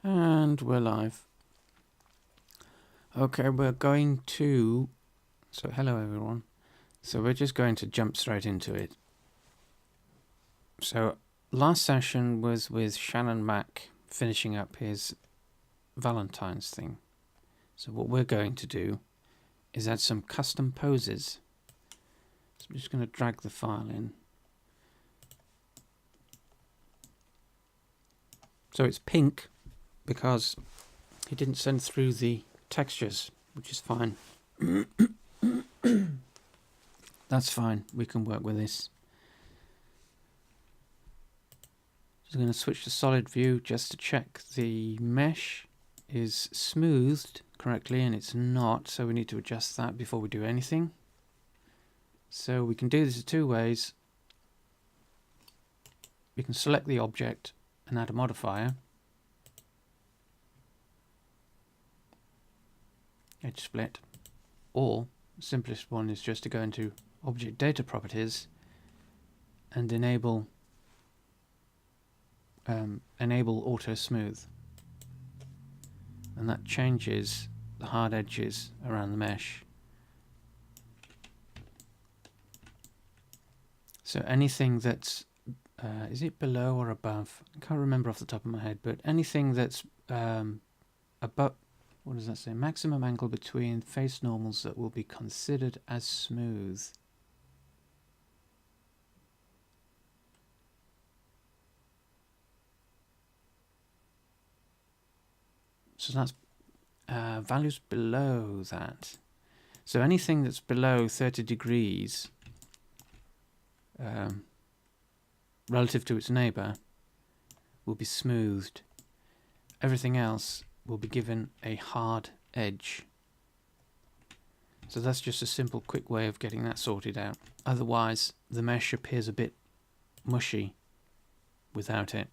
And we're live. Okay, we're going to... So hello everyone. So we're just going to jump straight into it. So last session was with Shannon Mack finishing up his Valentines thing. So what we're going to do is add some custom poses. So I'm just going to drag the file in. So it's pink because he didn't send through the textures, which is fine. That's fine, we can work with this. Just going to switch to solid view just to check the mesh is smoothed correctly, and it's not, so we need to adjust that before we do anything. So we can do this in two ways. We can select the object and add a modifier. Edge split. Or the simplest one is just to go into object data properties and enable auto smooth, and that changes the hard edges around the mesh. So anything that's is it below or above? I can't remember off the top of my head, but anything that's above, what does that say? Maximum angle between face normals that will be considered as smooth. So that's values below that. So anything that's below 30 degrees relative to its neighbour will be smoothed. Everything else will be given a hard edge. So that's just a simple quick way of getting that sorted out. Otherwise the mesh appears a bit mushy without it.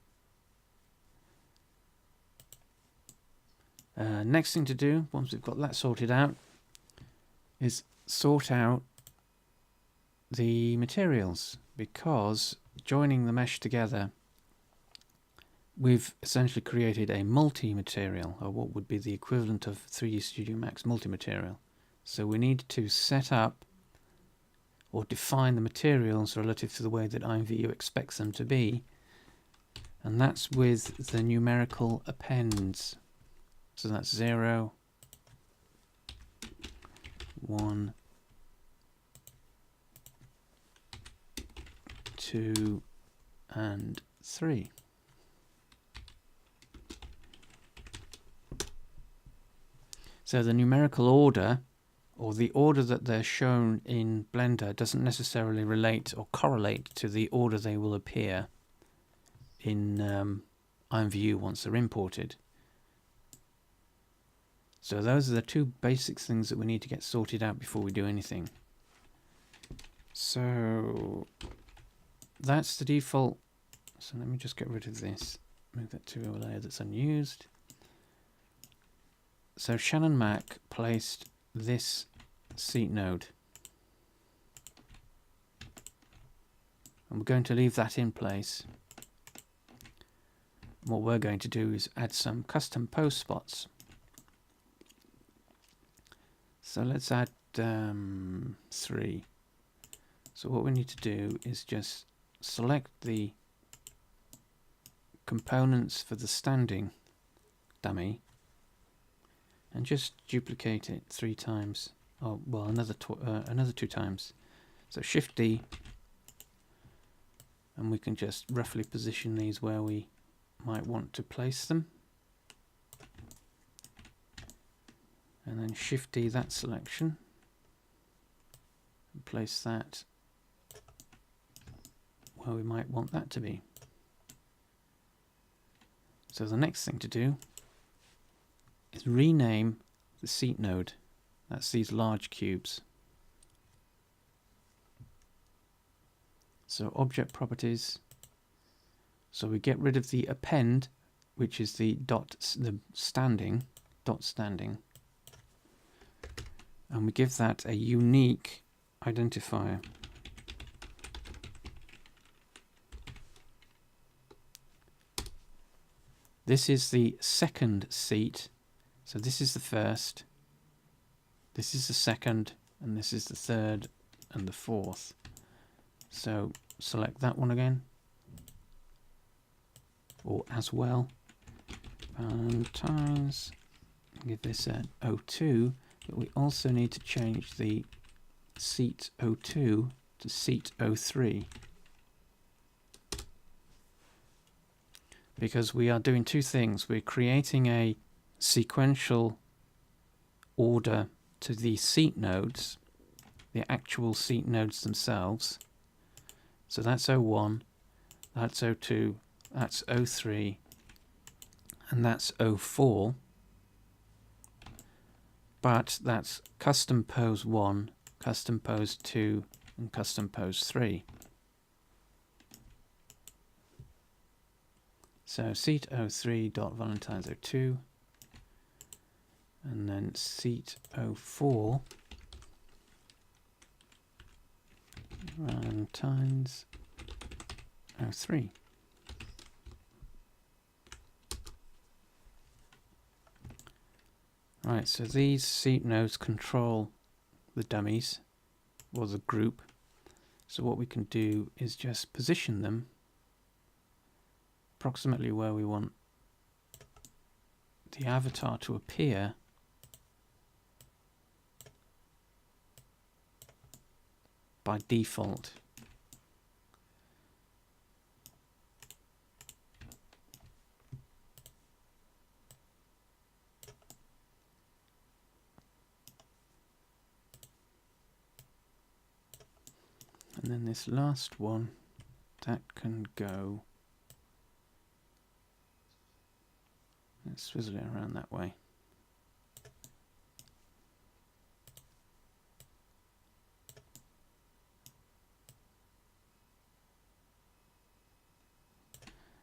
Next thing to do, once we've got that sorted out, is sort out the materials, because joining the mesh together, we've essentially created a multi-material, or what would be the equivalent of 3D Studio Max multi-material. So we need to set up or define the materials relative to the way that IMVU expects them to be, and that's with the numerical appends. So that's 0, 1, 2, and 3. So the numerical order, or the order that they're shown in Blender, doesn't necessarily relate or correlate to the order they will appear in IMVU once they're imported. So those are the two basic things that we need to get sorted out before we do anything. So that's the default. So let me just get rid of this, move that to a layer that's unused. So Shannon Mack placed this seat node, and we're going to leave that in place. What we're going to do is add some custom pose spots. So let's add 3. So what we need to do is just select the components for the standing dummy and just duplicate it 3 times. Oh, well, another 2 times. So Shift D, and we can just roughly position these where we might want to place them. And then Shift D that selection and place that where we might want that to be. So the next thing to do is rename the seat node. That's these large cubes. So object properties. So we get rid of the append, which is the standing, and we give that a unique identifier. This is the second seat. So this is the first, this is the second, and this is the third and the fourth. So select that one again, or as well. Valentines, give this a 02, but we also need to change the seat 02 to seat 03. Because we are doing two things. We're creating a sequential order to the seat nodes, the actual seat nodes themselves. So that's 01, that's 02, that's 03, and that's 04. But that's custom pose 1, custom pose 2, and custom pose 3. So seat 03.valentines02, and then seat 04 Valentines 03. Right, so these seat nodes control the dummies, or the group. So what we can do is just position them approximately where we want the avatar to appear by default. And then this last one, that can go, let's swizzle it around that way.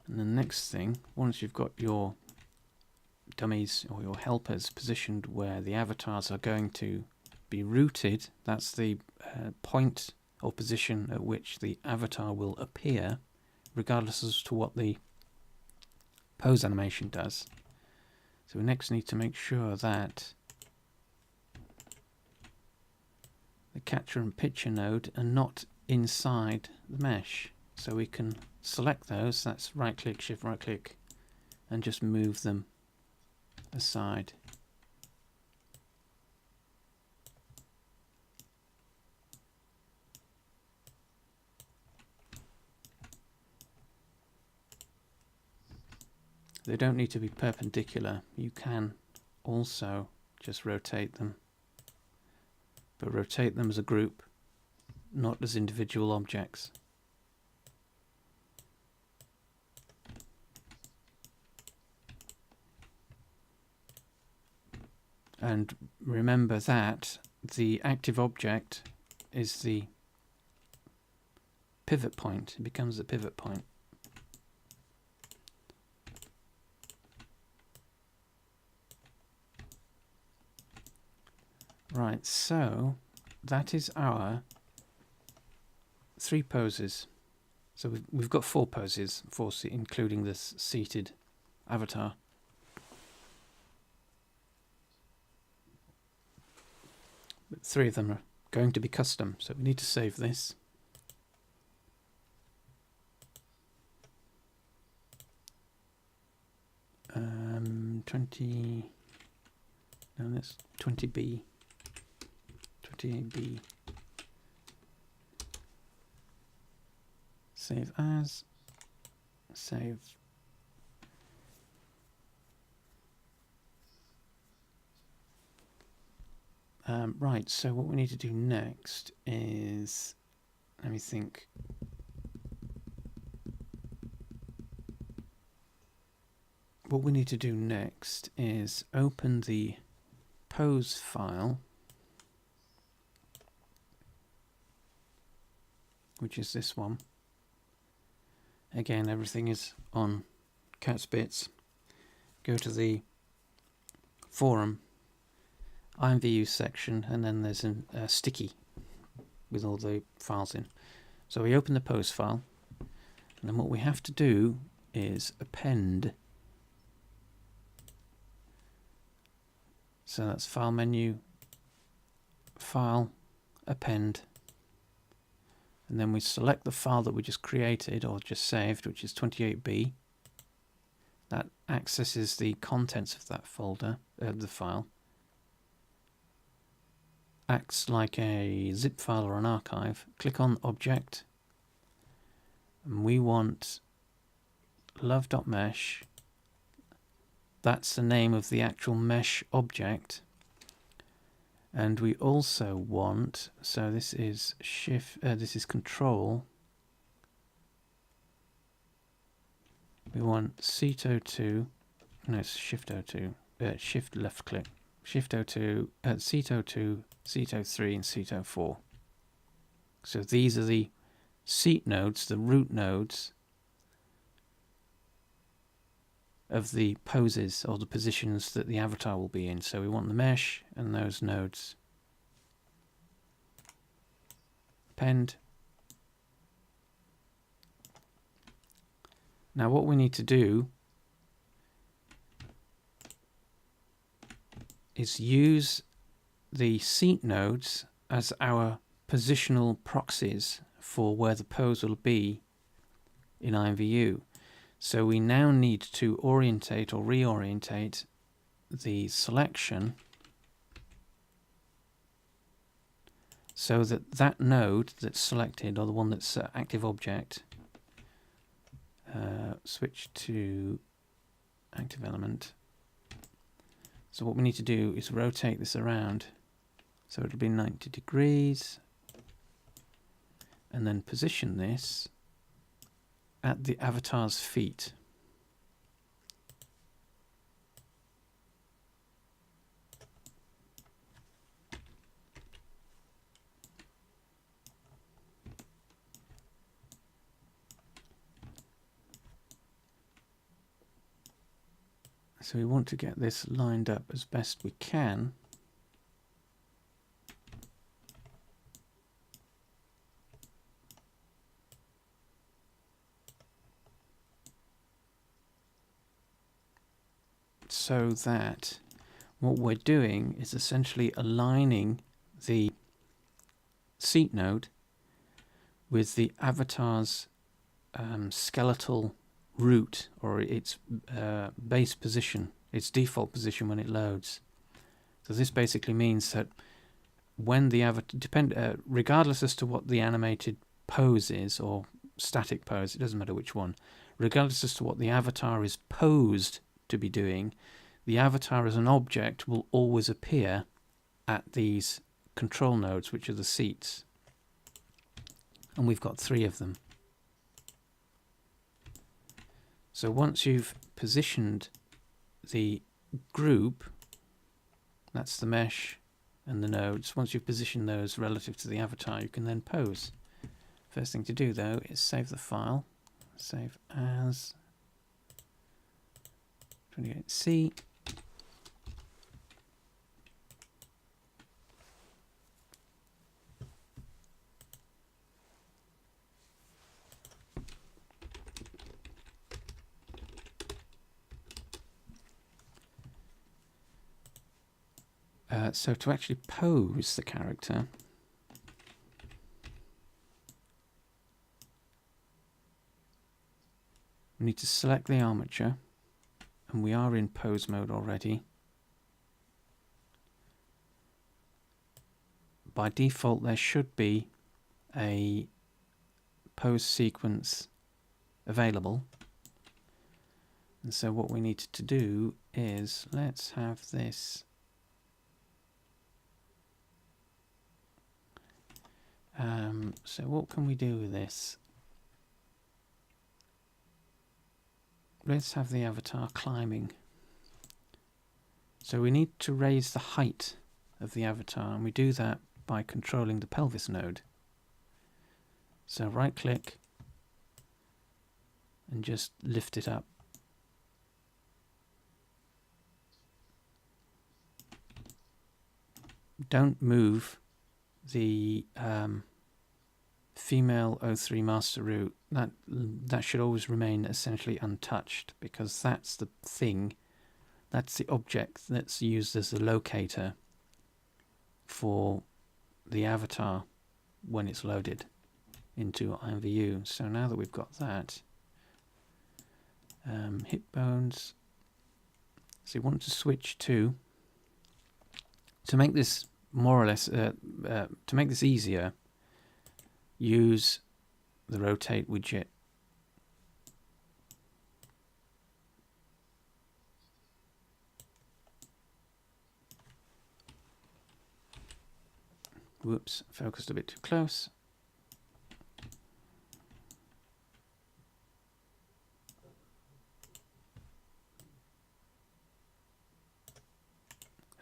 And the next thing, once you've got your dummies or your helpers positioned where the avatars are going to be routed, that's the point or position at which the avatar will appear, regardless as to what the pose animation does. So we next need to make sure that the catcher and picture node are not inside the mesh. So we can select those, that's right click, shift right click, and just move them aside. They don't need to be perpendicular. You can also just rotate them, but rotate them as a group, not as individual objects. And remember that the active object is the pivot point. It becomes the pivot point. Right, so that is our 3 poses. So we've got 4 poses, including this seated avatar. But 3 of them are going to be custom, so we need to save this. No, that's 20B. 28B. Save as. Save. Right, so what we need to do next is, let me think. What we need to do next is open the pose file, which is this one. Again, everything is on Cat's Bits. Go to the forum, IMVU section, and then there's a sticky with all the files in. So we open the pose file, and then what we have to do is append So that's File menu, File, Append, and then we select the file that we just created or just saved, which is 28B. That accesses the contents of that folder, the file. Acts like a zip file or an archive. Click on Object, and we want love.mesh. That's the name of the actual mesh object. And we also want, so this is this is Control. We want Seat 02, no, it's Shift 02, Shift left click, Shift 02, Seat 02, Seat 03, and Seat 04. So these are the seat nodes, the root nodes of the poses or the positions that the avatar will be in. So we want the mesh and those nodes. Append. Now what we need to do is use the seat nodes as our positional proxies for where the pose will be in IMVU. So we now need to orientate or reorientate the selection so that that node that's selected, or the one that's active object, switch to active element. So what we need to do is rotate this around so it'll be 90 degrees, and then position this at the avatar's feet. So we want to get this lined up as best we can. So that what we're doing is essentially aligning the seat node with the avatar's skeletal root, or its base position, its default position when it loads. So this basically means that when the avatar, regardless as to what the animated pose is, or static pose, it doesn't matter which one, regardless as to what the avatar is posed to be doing, the avatar as an object will always appear at these control nodes, which are the seats. And we've got 3 of them. So once you've positioned the group, that's the mesh and the nodes, once you've positioned those relative to the avatar, you can then pose. First thing to do though is save the file. Save as 28C. So to actually pose the character, we need to select the armature, and we are in pose mode already. By default there should be a pose sequence available, and so what we need to do is let's have this so what can we do with this? Let's have the avatar climbing. So we need to raise the height of the avatar, and we do that by controlling the pelvis node. So right click and just lift it up. Don't move the female 03 master root. That should always remain essentially untouched, because that's the thing That's the object that's used as the locator for the avatar when it's loaded into IMVU. So now that we've got that, hip bones. So you want to switch to make this more or less, to make this easier, use the rotate widget. Whoops, focused a bit too close.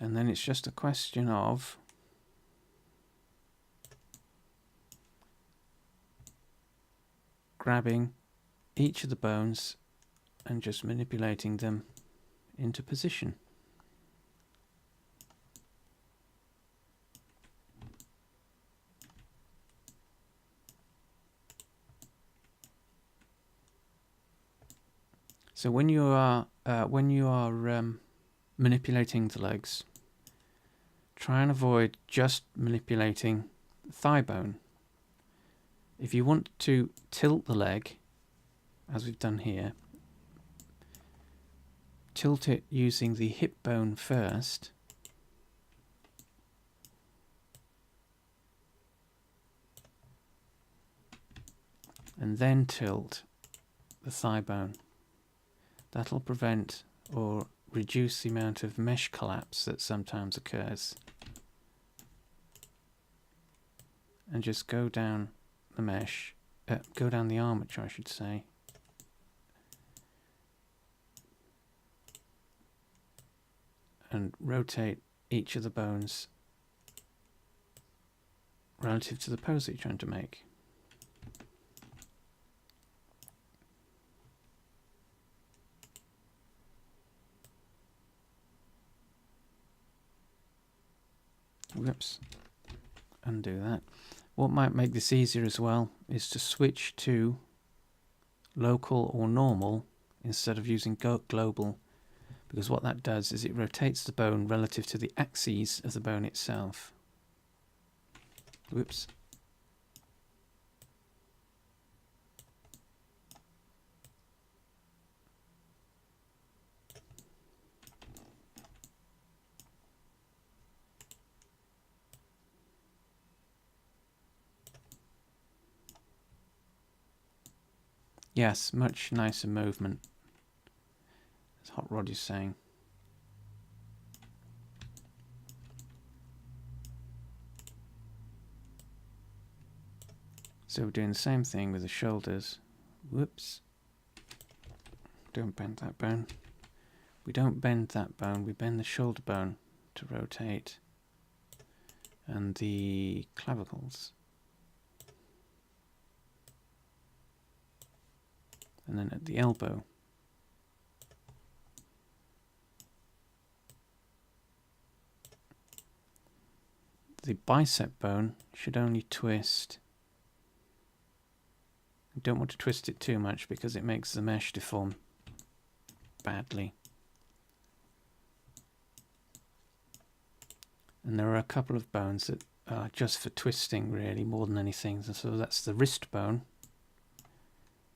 And then it's just a question of grabbing each of the bones and just manipulating them into position. So when you are manipulating the legs, try and avoid just manipulating the thigh bone. If you want to tilt the leg, as we've done here, tilt it using the hip bone first, and then tilt the thigh bone. That'll prevent or reduce the amount of mesh collapse that sometimes occurs. And just go down the mesh, go down the armature, I should say. And rotate each of the bones relative to the pose that you're trying to make. Whoops, undo that. What might make this easier as well is to switch to local or normal instead of using global, because what that does is it rotates the bone relative to the axes of the bone itself. Whoops. Yes, much nicer movement, as Hot Rod is saying. So we're doing the same thing with the shoulders. Whoops. Don't bend that bone. We don't bend that bone, we bend the shoulder bone to rotate. And the clavicles. And then at the elbow. The bicep bone should only twist. You don't want to twist it too much because it makes the mesh deform badly. And there are a couple of bones that are just for twisting really more than anything. So that's the wrist bone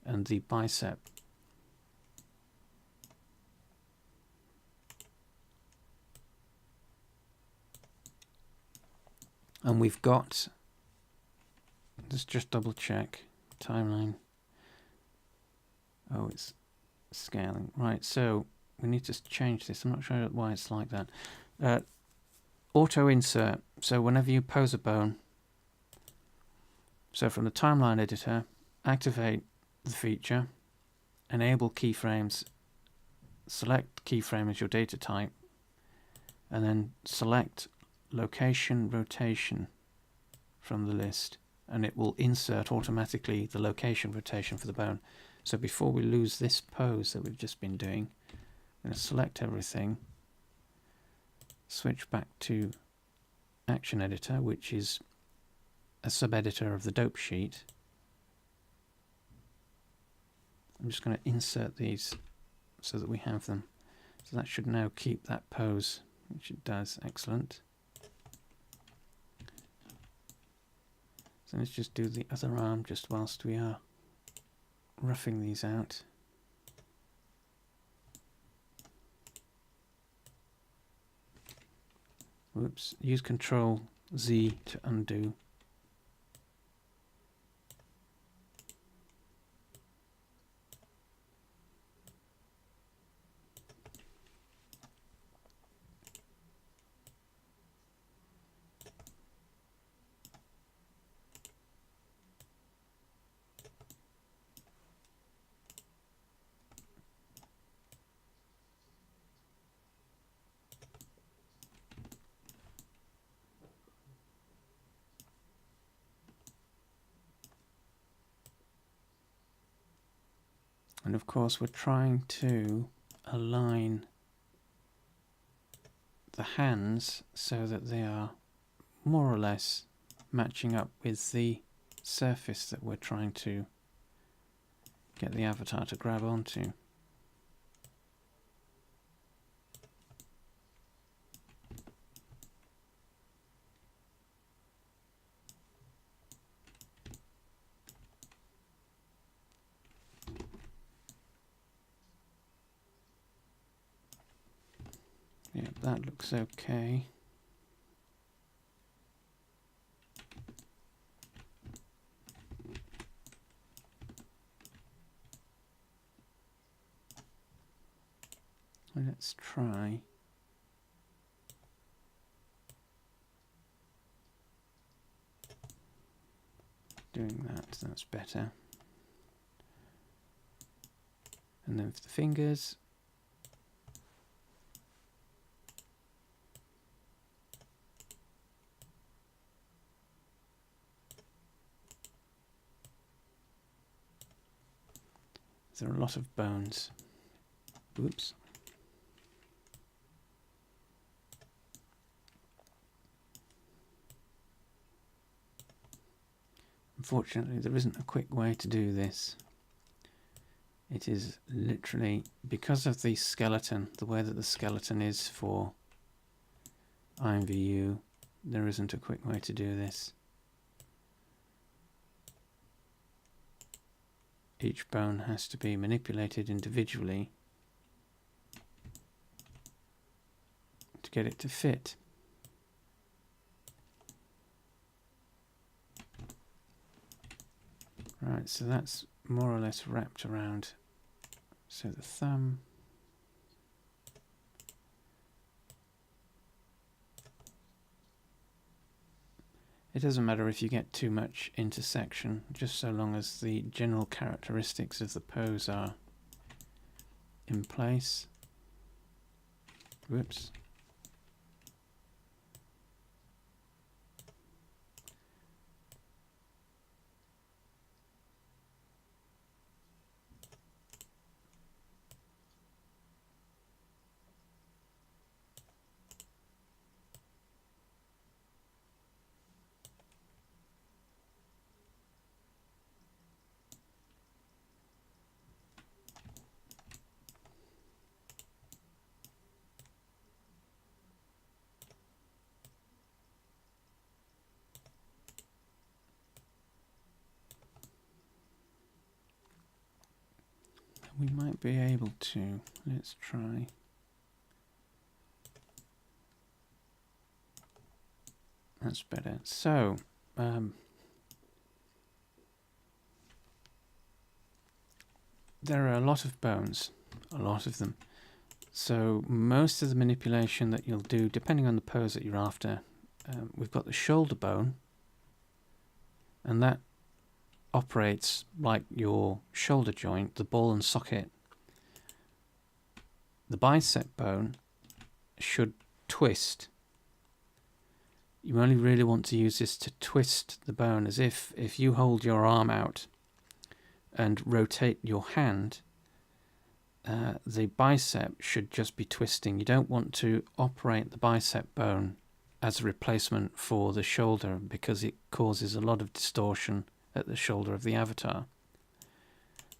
and the bicep. And we've got, let's just double check, timeline. Oh, it's scaling. Right, so we need to change this. I'm not sure why it's like that. Auto insert. So whenever you pose a bone, so from the timeline editor, activate the feature, enable keyframes, select keyframe as your data type, and then select location rotation from the list, and it will insert automatically the location rotation for the bone. So before we lose this pose that we've just been doing, I'm going to select everything, switch back to Action Editor, which is a sub-editor of the dope sheet. I'm just going to insert these so that we have them. So that should now keep that pose, which it does. Excellent. So let's just do the other arm just whilst we are roughing these out. Whoops, use Control Z to undo. And of course we're trying to align the hands so that they are more or less matching up with the surface that we're trying to get the avatar to grab onto. Yeah, that looks okay. Let's try doing that. That's better. And then for the fingers, there are a lot of bones. Oops. Unfortunately, there isn't a quick way to do this. It is literally, because of the skeleton, the way that the skeleton is for IMVU, there isn't a quick way to do this. Each bone has to be manipulated individually to get it to fit. Right, so that's more or less wrapped around. So the thumb. It doesn't matter if you get too much intersection, just so long as the general characteristics of the pose are in place. Whoops. We might be able to. Let's try. That's better. So, there are a lot of bones, a lot of them. So most of the manipulation that you'll do, depending on the pose that you're after, we've got the shoulder bone, and that operates like your shoulder joint, the ball and socket. The bicep bone should twist. You only really want to use this to twist the bone, as if you hold your arm out and rotate your hand, the bicep should just be twisting. You don't want to operate the bicep bone as a replacement for the shoulder, because it causes a lot of distortion at the shoulder of the avatar.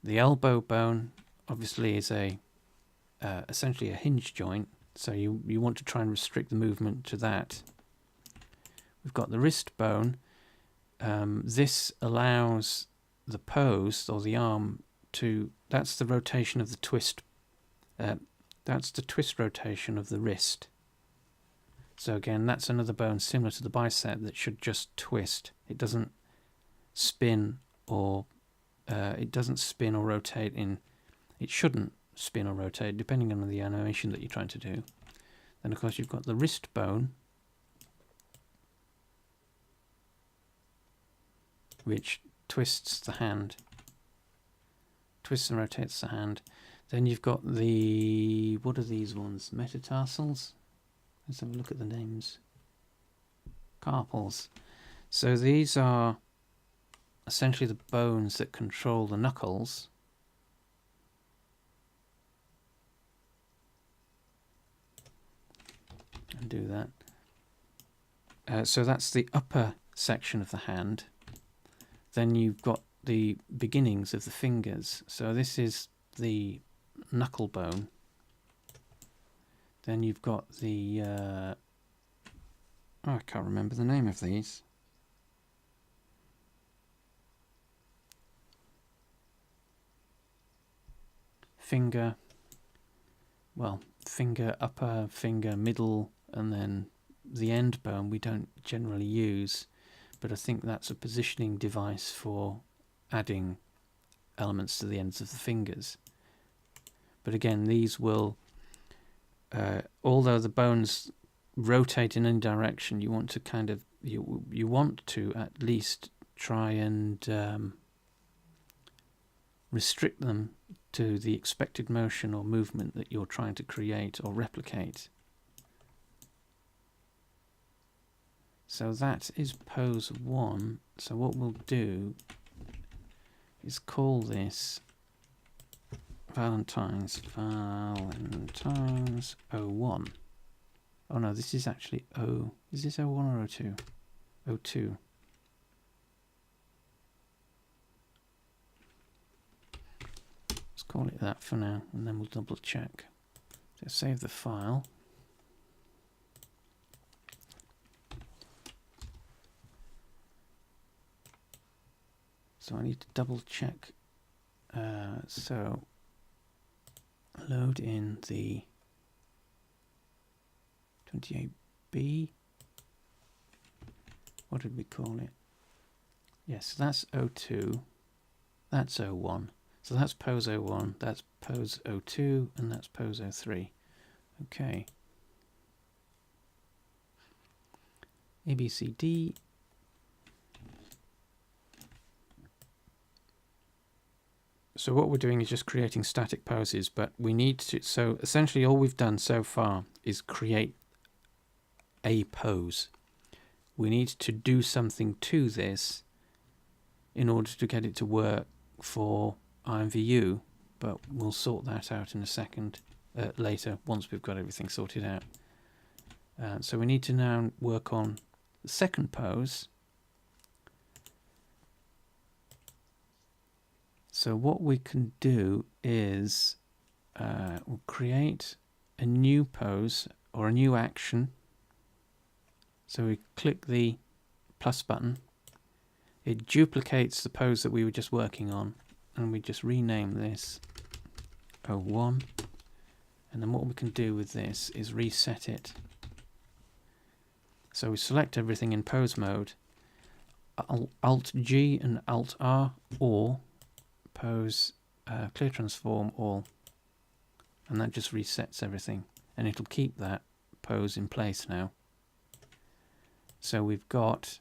The elbow bone obviously is a essentially a hinge joint, so you want to try and restrict the movement to that. We've got the wrist bone. This allows the pose or the arm to, that's the rotation of the twist, that's the twist rotation of the wrist. So again, that's another bone similar to the bicep that should just twist. It doesn't spin or rotate in. It shouldn't spin or rotate depending on the animation that you're trying to do. Then of course you've got the wrist bone, which twists the hand, twists and rotates the hand. Then you've got the, what are these ones? Metatarsals? Let's have a look at the names. Carpals. So these are essentially the bones that control the knuckles. And do that. So that's the upper section of the hand. Then you've got the beginnings of the fingers. So this is the knuckle bone. Then you've got the, oh, I can't remember the name of these. Finger, well, finger, upper finger, middle, and then the end bone we don't generally use, but I think that's a positioning device for adding elements to the ends of the fingers. But again, these will, although the bones rotate in any direction, you want to kind of, you want to at least try and restrict them to the expected motion or movement that you're trying to create or replicate. So that is pose 1. So what we'll do is call this Valentines 01. Oh no, this is actually O. Is this 01 or 02? 02. Let's call it that for now, and then we'll double check. So save the file. So I need to double check. So load in the 28B. What did we call it? Yes, that's 02. That's 01. So that's pose 01, that's pose 02, and that's pose 03. Okay. A, B, C, D. So what we're doing is just creating static poses, but we need to, so essentially all we've done so far is create a pose. We need to do something to this in order to get it to work for IMVU, but we'll sort that out in a second, later, once we've got everything sorted out. So we need to now work on the second pose. So what we can do is we'll create a new pose or a new action. So we click the plus button. It duplicates the pose that we were just working on, and we just rename this 01. And then what we can do with this is reset it. So we select everything in pose mode, Alt G and Alt R, or pose clear transform all, and that just resets everything, and it'll keep that pose in place now. So we've got,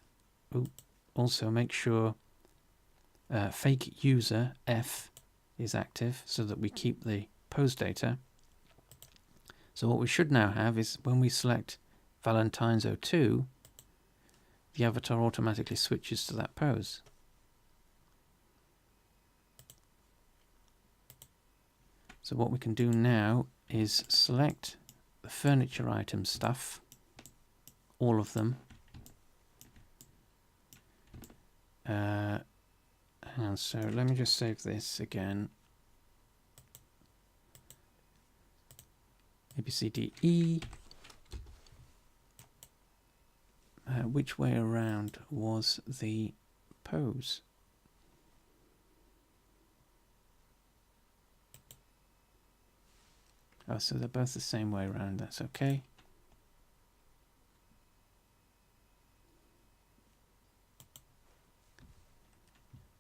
also make sure fake user F is active so that we keep the pose data. So what we should now have is when we select Valentines 02, the avatar automatically switches to that pose. So what we can do now is select the furniture item stuff, all of them. And so let me just save this again. A, B, C, D, E. Which way around was the pose? Oh, so they're both the same way around. That's okay.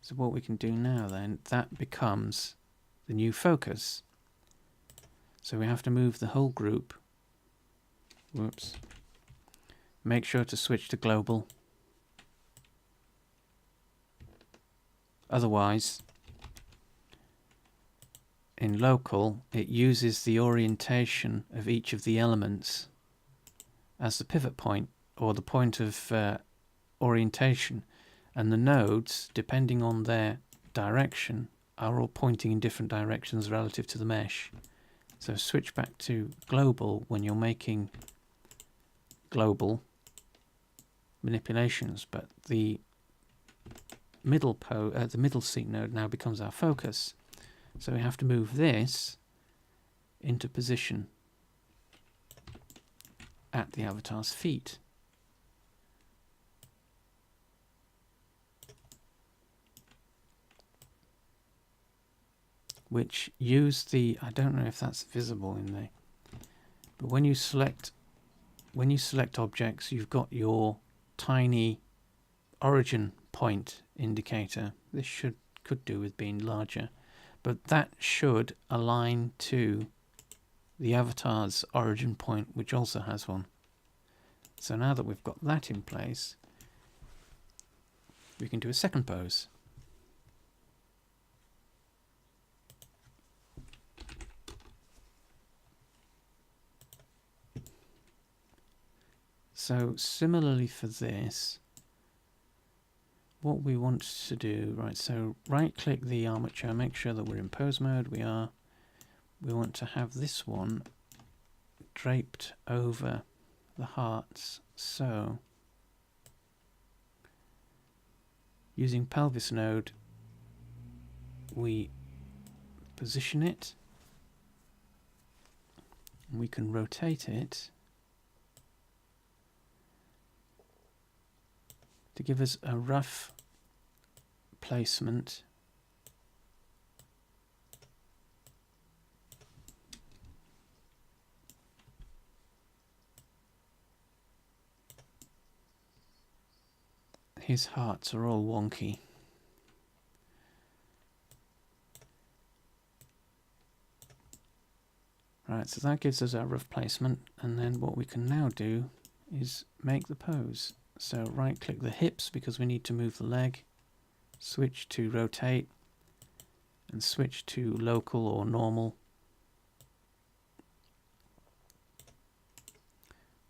So what we can do now then, that becomes the new focus. So we have to move the whole group. Whoops. Make sure to switch to global. Otherwise, in local, it uses the orientation of each of the elements as the pivot point, or the point of orientation. And the nodes, depending on their direction, are all pointing in different directions relative to the mesh. So switch back to global when you're making global manipulations, but the middle seat node now becomes our focus. So we have to move this into position at the avatar's feet. Which use the, I don't know if that's visible in there, but when you select objects, you've got your tiny origin point indicator. This could do with being larger, but that should align to the avatar's origin point, which also has one. So now that we've got that in place, we can do a second pose. So similarly for this, what we want to do, right, so right click the armature, make sure that we're in pose mode. We are. We want to have this one draped over the hearts. So using pelvis node, we position it. We can rotate it to give us a rough placement. His hearts are all wonky. Right, so that gives us our rough placement, and then what we can now do is make the pose. So right click the hips because we need to move the leg, switch to rotate, and switch to local or normal.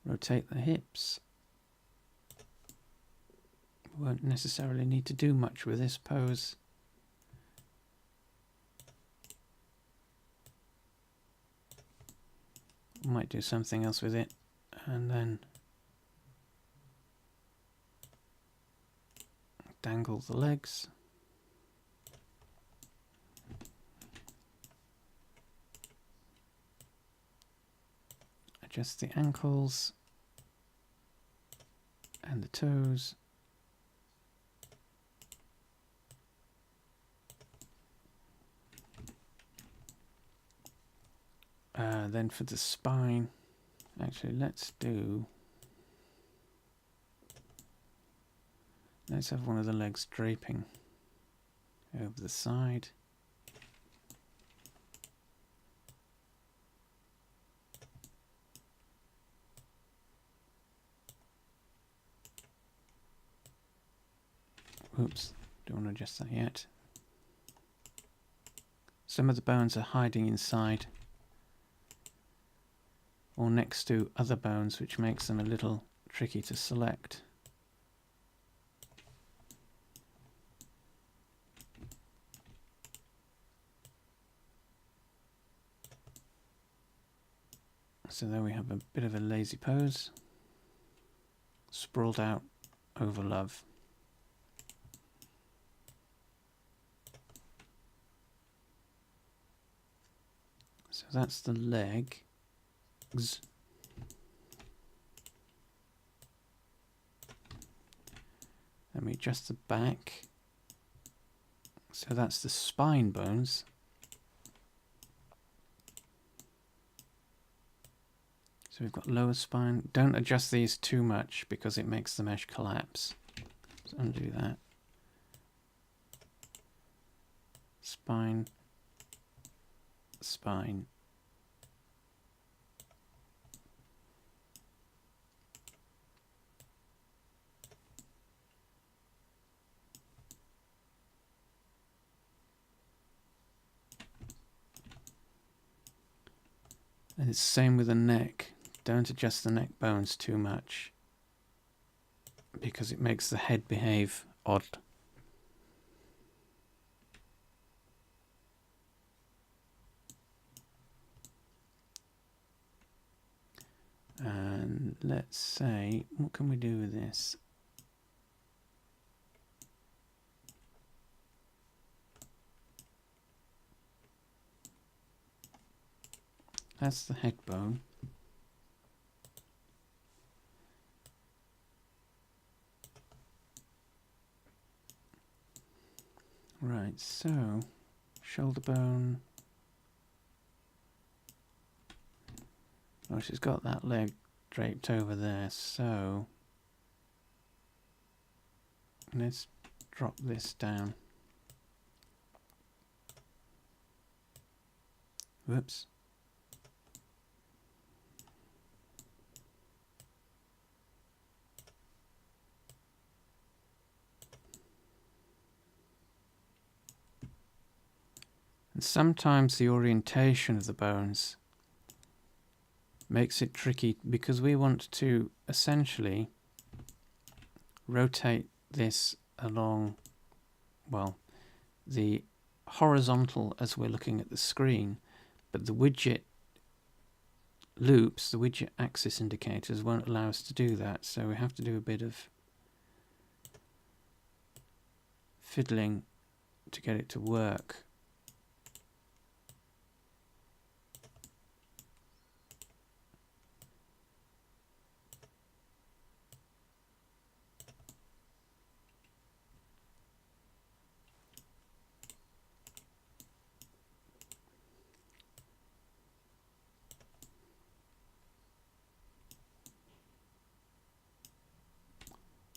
Rotate the hips. We won't necessarily need to do much with this pose. Might do something else with it, and then dangle the legs. Adjust the ankles and the toes. Then for the spine, actually let's have one of the legs draping over the side. Oops, don't want to adjust that yet. Some of the bones are hiding inside or next to other bones, which makes them a little tricky to select. So there we have a bit of a lazy pose, sprawled out over love. So that's the leg. legs. Let me adjust the back. So that's the spine bones. So we've got lower spine. Don't adjust these too much because it makes the mesh collapse. Let's undo that. Spine, spine. And it's the same with the neck. Don't adjust the neck bones too much because it makes the head behave odd. And let's say, what can we do with this? That's the head bone. Right, so shoulder bone. Oh, she's got that leg draped over there, so let's drop this down. Whoops. And sometimes the orientation of the bones makes it tricky because we want to essentially rotate this along, well, the horizontal as we're looking at the screen, but the widget loops, the widget axis indicators won't allow us to do that, so we have to do a bit of fiddling to get it to work.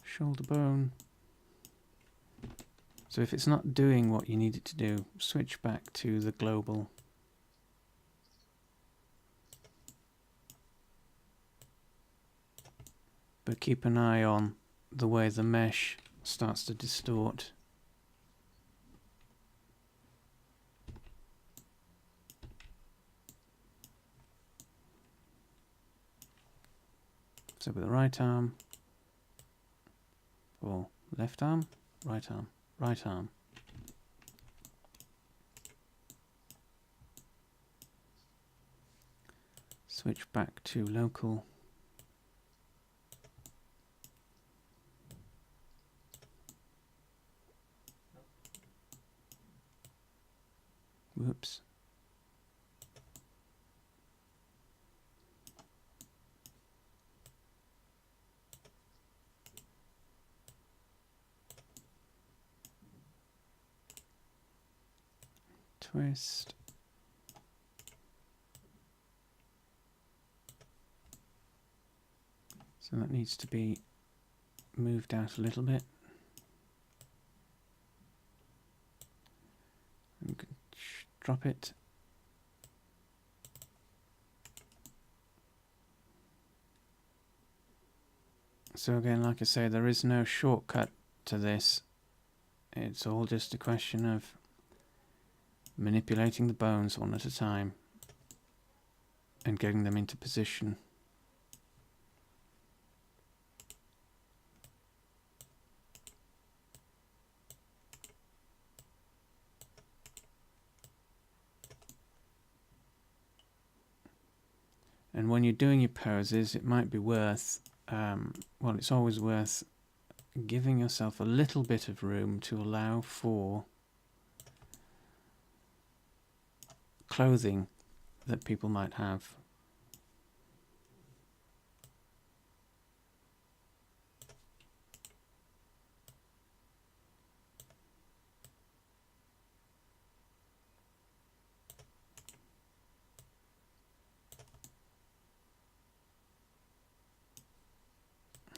Shoulder bone. So if it's not doing what you need it to do, switch back to the global. But keep an eye on the way the mesh starts to distort. So with the right arm, or left arm, right arm, right arm. Switch back to local. Whoops. Twist. So that needs to be moved out a little bit. And drop it. So again, like I say, there is no shortcut to this. It's all just a question of manipulating the bones one at a time and getting them into position. And when you're doing your poses, it might be worth, well, it's always worth giving yourself a little bit of room to allow for clothing that people might have.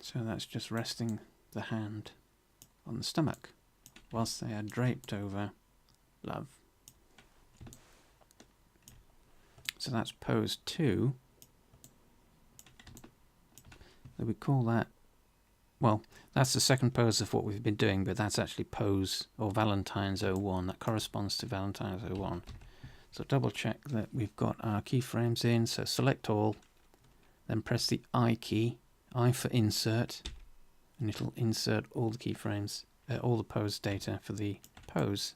So that's just resting the hand on the stomach whilst they are draped over love. So that's pose 2. So we call that, well, that's the second pose of what we've been doing, but that's actually pose or Valentines 01. That corresponds to Valentines 01. So double check that we've got our keyframes in. So select all, then press the I key, I for insert, and it'll insert all the keyframes, all the pose data for the pose.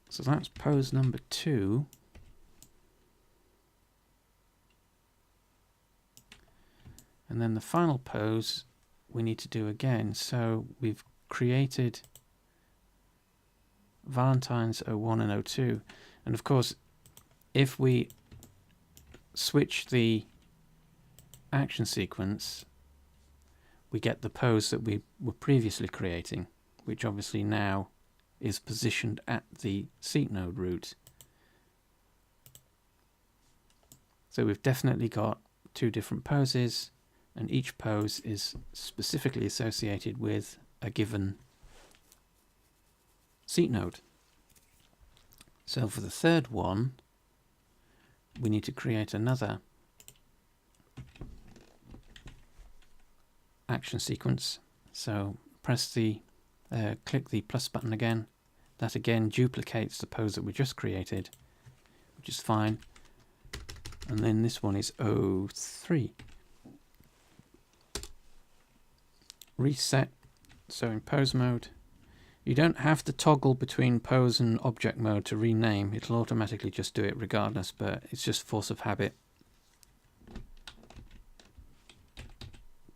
So that's pose number 2. And then the final pose we need to do again. So we've created Valentines 01 and 02. And of course, if we switch the action sequence, we get the pose that we were previously creating, which obviously now is positioned at the seat node root. So we've definitely got 2 different poses, and each pose is specifically associated with a given seat node. So for the third one, we need to create another action sequence. So press the click the plus button again. That again duplicates the pose that we just created, which is fine. And then this one is 03. Reset. So in pose mode, you don't have to toggle between pose and object mode to rename. It'll automatically just do it regardless, but it's just force of habit.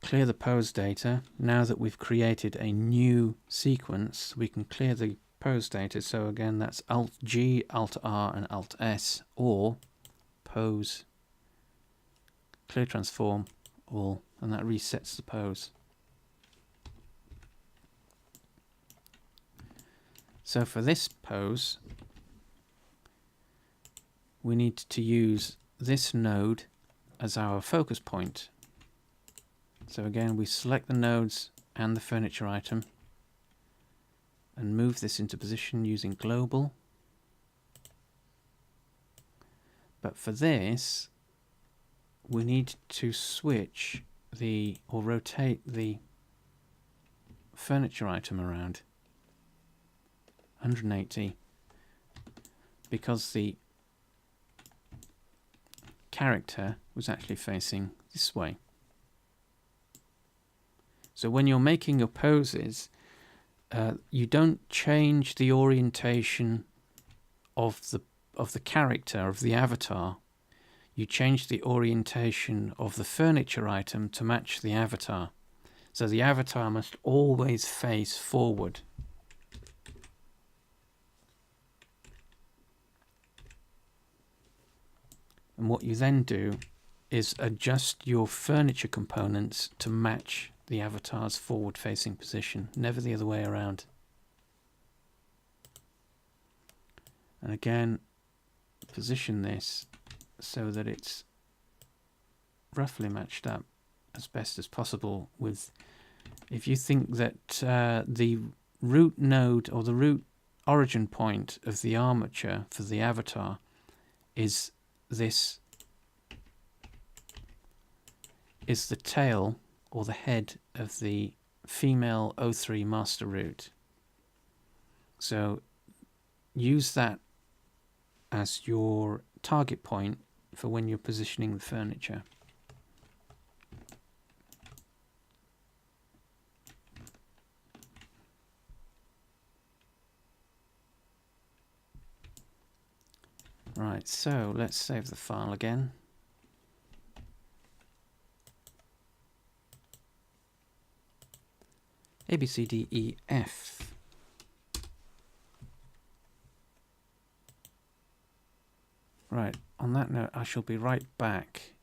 Clear the pose data. Now that we've created a new sequence, we can clear the pose data. So again, that's Alt G, Alt R, and Alt S, or pose, clear transform, all, and that resets the pose. So for this pose, we need to use this node as our focus point. So again, we select the nodes and the furniture item and move this into position using global. But for this, we need to switch the, or rotate the furniture item around 180, because the character was actually facing this way. So when you're making your poses, you don't change the orientation of the character, of the avatar. You change the orientation of the furniture item to match the avatar. So the avatar must always face forward. And what you then do is adjust your furniture components to match the avatar's forward-facing position, never the other way around. And again, position this so that it's roughly matched up as best as possible with, if you think that the root node or the root origin point of the armature for the avatar is this, is the tail or the head of the female 03 master root. So use that as your target point for when you're positioning the furniture. Right, so let's save the file again. A, B, C, D, E, F. Right, on that note, I shall be right back.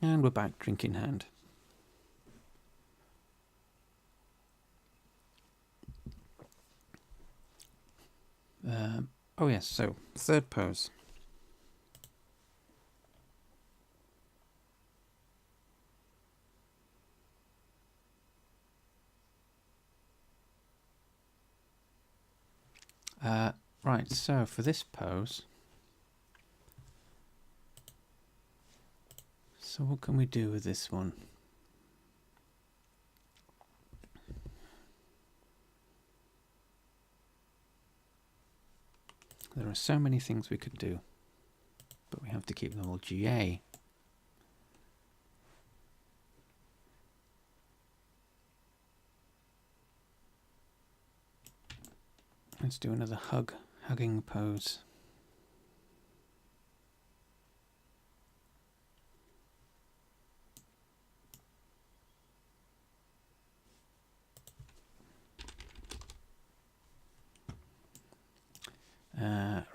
And we're back, drink in hand. Oh yes, so third pose. Right, so for this pose, so what can we do with this one? There are so many things we could do, but we have to keep them all GA. Let's do another hugging pose.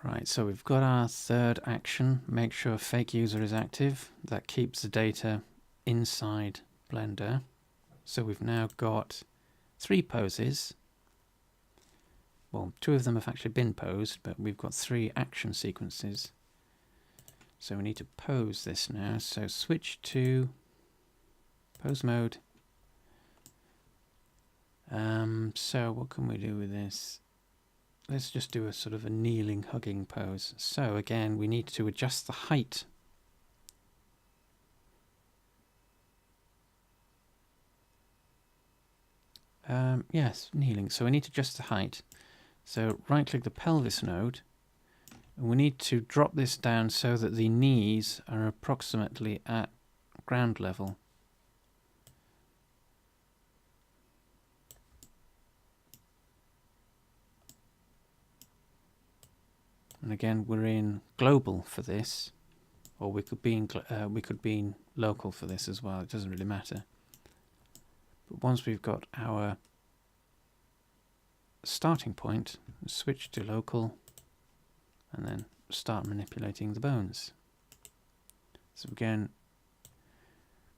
Right, so we've got our third action. Make sure fake user is active. That keeps the data inside Blender. So we've now got 3 poses. Well, 2 of them have actually been posed, but we've got 3 action sequences. So we need to pose this now. So switch to pose mode. So what can we do with this? Let's just do a sort of a kneeling, hugging pose. So again, we need to adjust the height. Yes, kneeling. So we need to adjust the height. So right-click the pelvis node, and we need to drop this down so that the knees are approximately at ground level. And again, we're in global for this, or we could be in local for this as well. It doesn't really matter. But once we've got our starting point, switch to local, and then start manipulating the bones. So again,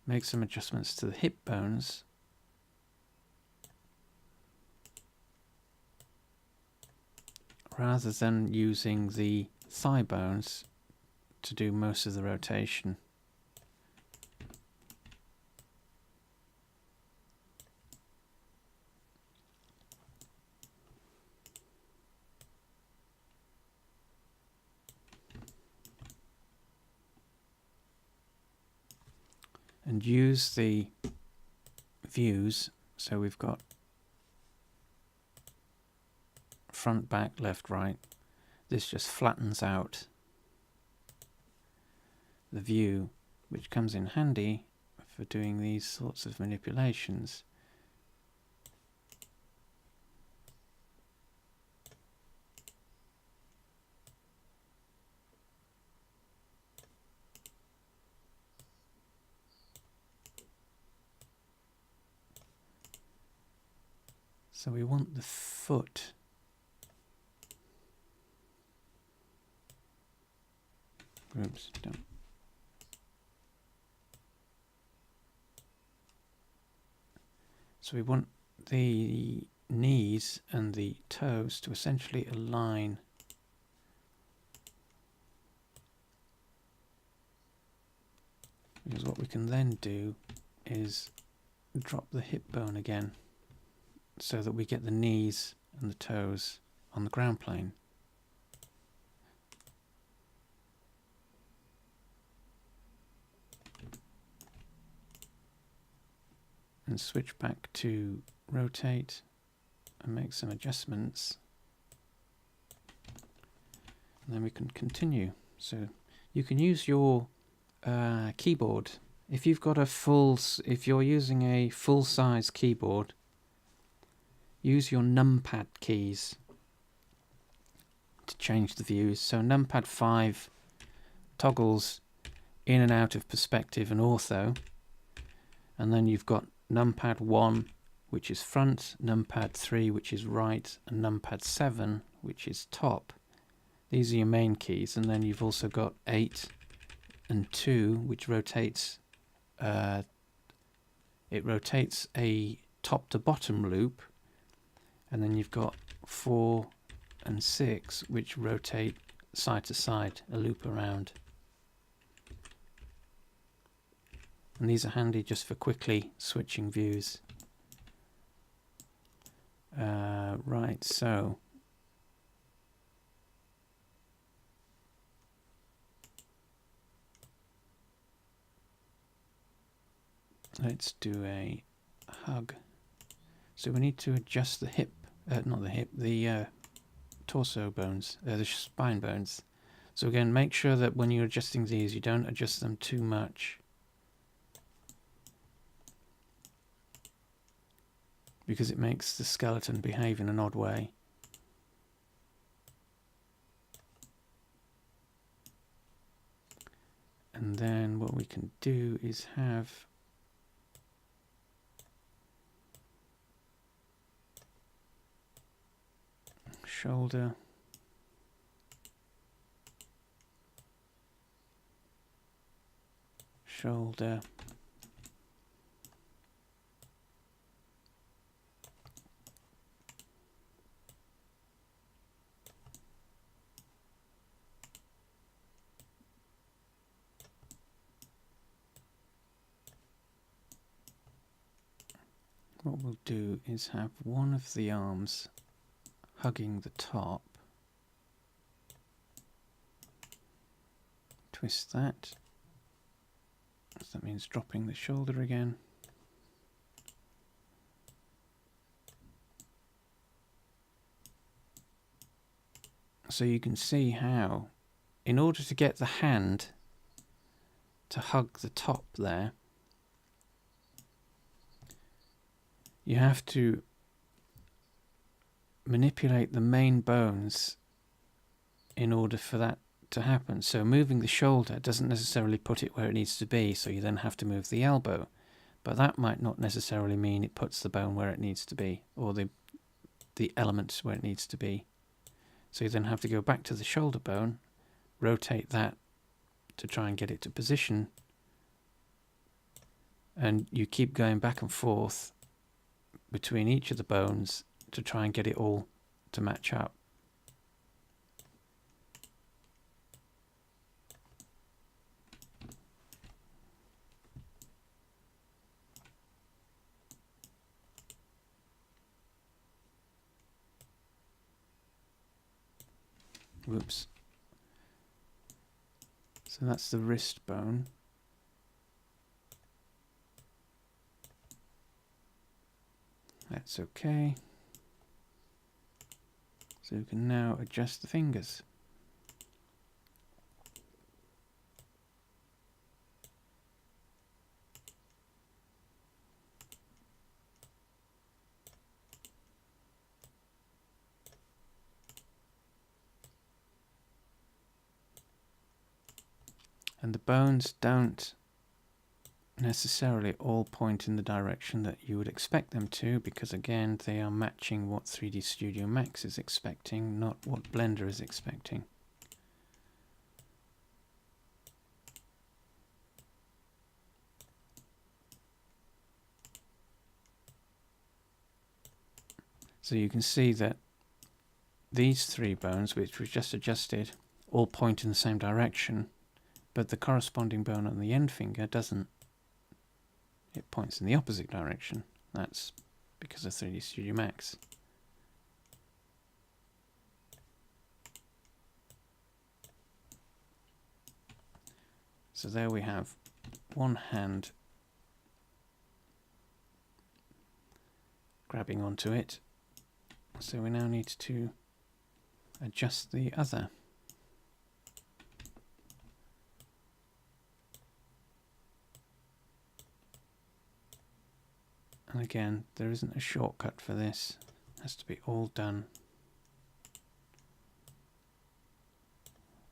make some adjustments to the hip bones. Rather than using the thigh bones to do most of the rotation. And use the views, so we've got front, back, left, right. This just flattens out the view, which comes in handy for doing these sorts of manipulations. So we want the foot groups down. So we want the knees and the toes to essentially align. Because what we can then do is drop the hip bone again, so that we get the knees and the toes on the ground plane. And switch back to rotate and make some adjustments. And then we can continue. So you can use your keyboard. If you've got if you're using a full-size keyboard, use your numpad keys to change the views. So numpad 5 toggles in and out of perspective and ortho, and then you've got numpad 1, which is front, numpad 3, which is right, and numpad 7, which is top. These are your main keys, and then you've also got 8 and 2, which rotates it rotates a top to bottom loop, and then you've got 4 and 6 which rotate side to side, a loop around. And these are handy just for quickly switching views. Right, so let's do a hug. So we need to adjust the hip, not the hip, the torso bones, the spine bones. So again, make sure that when you're adjusting these, you don't adjust them too much, because it makes the skeleton behave in an odd way. And then what we can do is have shoulder, shoulder, what we'll do is have one of the arms hugging the top, twist that, so that means dropping the shoulder again, so you can see how, in order to get the hand to hug the top there, you have to manipulate the main bones in order for that to happen. So moving the shoulder doesn't necessarily put it where it needs to be, so you then have to move the elbow. But that might not necessarily mean it puts the bone where it needs to be, or the element where it needs to be. So you then have to go back to the shoulder bone, rotate that to try and get it to position, and you keep going back and forth between each of the bones to try and get it all to match up. Whoops. So that's the wrist bone. That's okay. So we can now adjust the fingers. And the bones don't necessarily all point in the direction that you would expect them to, because again they are matching what 3D Studio Max is expecting, not what Blender is expecting. So you can see that these 3 bones, which we've just adjusted, all point in the same direction, but the corresponding bone on the end finger doesn't. It points in the opposite direction. That's because of 3D Studio Max. So there we have one hand grabbing onto it. So we now need to adjust the other. And again, there isn't a shortcut for this. It has to be all done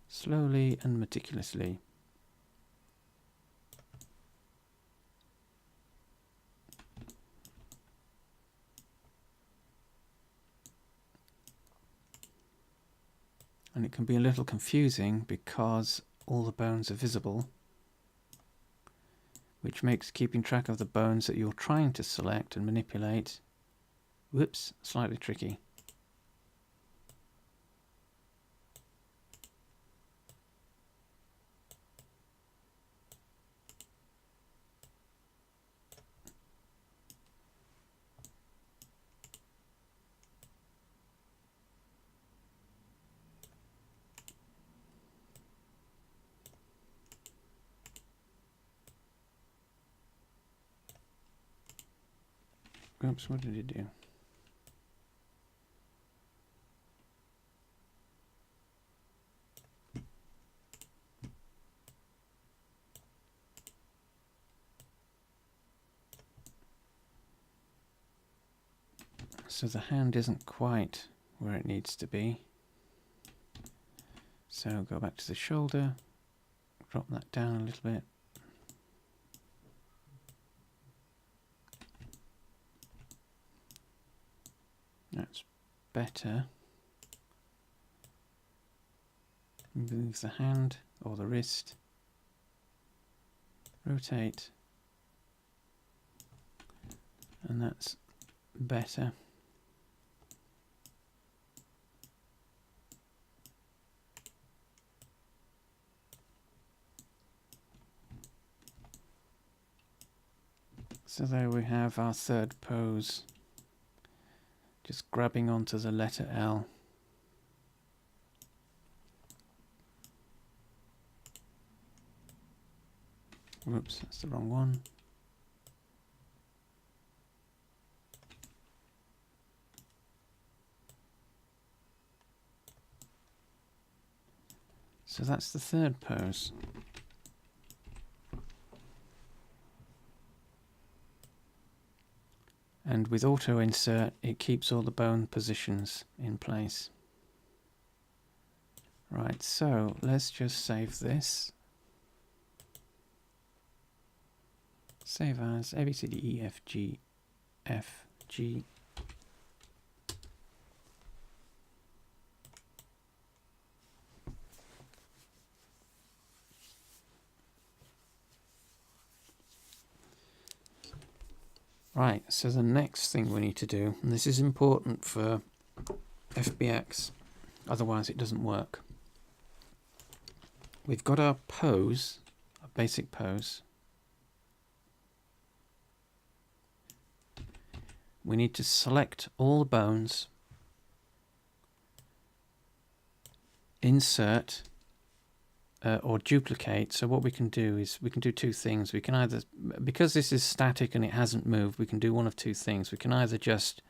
slowly and meticulously. And it can be a little confusing because all the bones are visible, which makes keeping track of the bones that you're trying to select and manipulate, whoops, slightly tricky. Oops, what did it do? So the hand isn't quite where it needs to be. So go back to the shoulder, drop that down a little bit. That's better. Move the hand or the wrist. Rotate. And that's better. So there we have our third pose. Just grabbing onto the letter L. Whoops, that's the wrong one. So that's the third pose. And with auto insert, it keeps all the bone positions in place. Right, so let's just save this. Save as A, B, C, D, E, F, G, F, G. Right, so the next thing we need to do, and this is important for FBX, otherwise it doesn't work. We've got our pose, a basic pose. We need to select all the bones, insert, or duplicate. So what we can do is we can do two things. We can either, because this is static and it hasn't moved, we can do one of two things. We can either just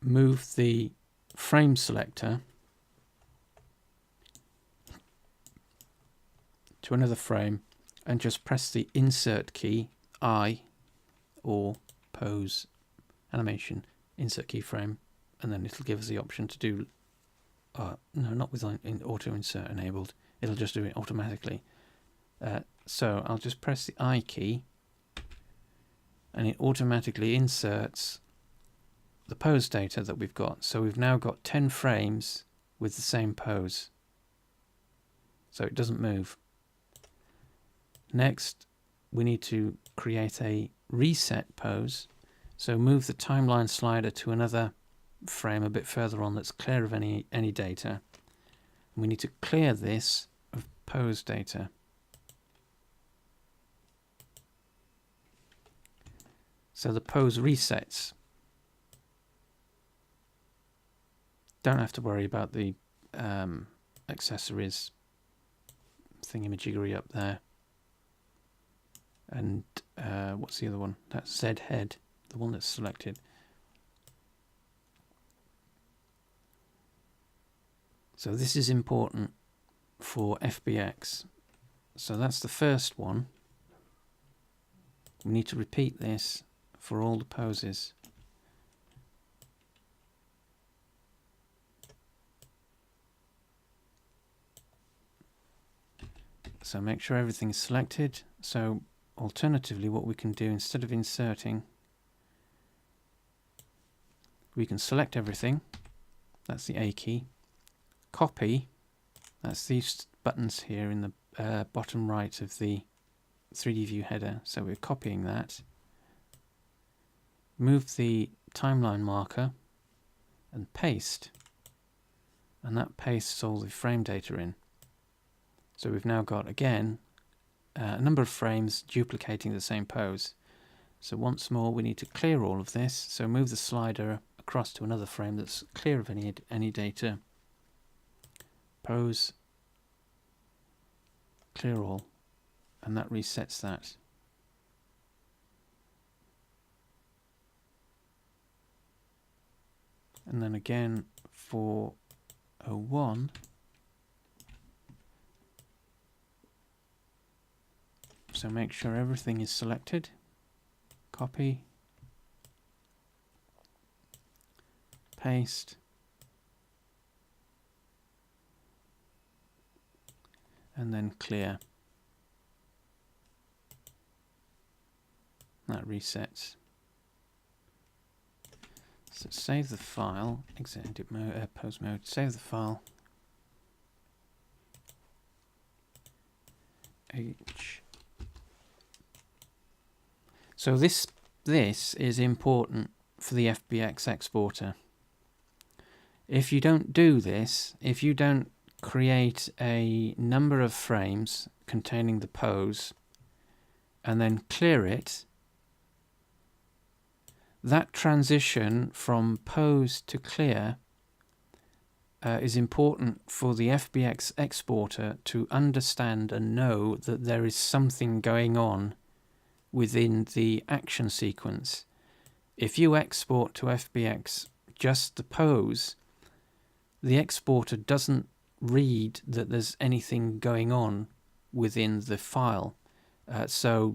move the frame selector to another frame and just press the insert key, I, or pose animation, insert keyframe, and then it'll give us the option to do no, not with auto insert enabled, it'll just do it automatically. So I'll just press the I key and it automatically inserts the pose data that we've got. So we've now got 10 frames with the same pose, so it doesn't move. Next we need to create a reset pose, so move the timeline slider to another frame a bit further on that's clear of any data, and we need to clear this of pose data. So the pose resets. Don't have to worry about the accessories thingamajiggery up there. And what's the other one? That's Z head, the one that's selected. So this is important for FBX. So that's the first one. We need to repeat this for all the poses. So make sure everything's selected. So alternatively, what we can do, instead of inserting, we can select everything. That's the A key. Copy, that's these buttons here in the bottom right of the 3D view header. So we're copying that. Move the timeline marker and paste. And that pastes all the frame data in. So we've now got, again, a number of frames duplicating the same pose. So once more, we need to clear all of this. So move the slider across to another frame that's clear of any data. Pose, clear all, and that resets that. And then again for 01, so make sure everything is selected. Copy, paste, and then clear. That resets. So save the file, exit edit mode, pose mode, save the file. So this is important for the FBX exporter. If you don't do this, if you don't create a number of frames containing the pose and then clear it, that transition from pose to clear is important for the FBX exporter to understand and know that there is something going on within the action sequence. If you export to FBX just the pose, the exporter doesn't read that there's anything going on within the file. So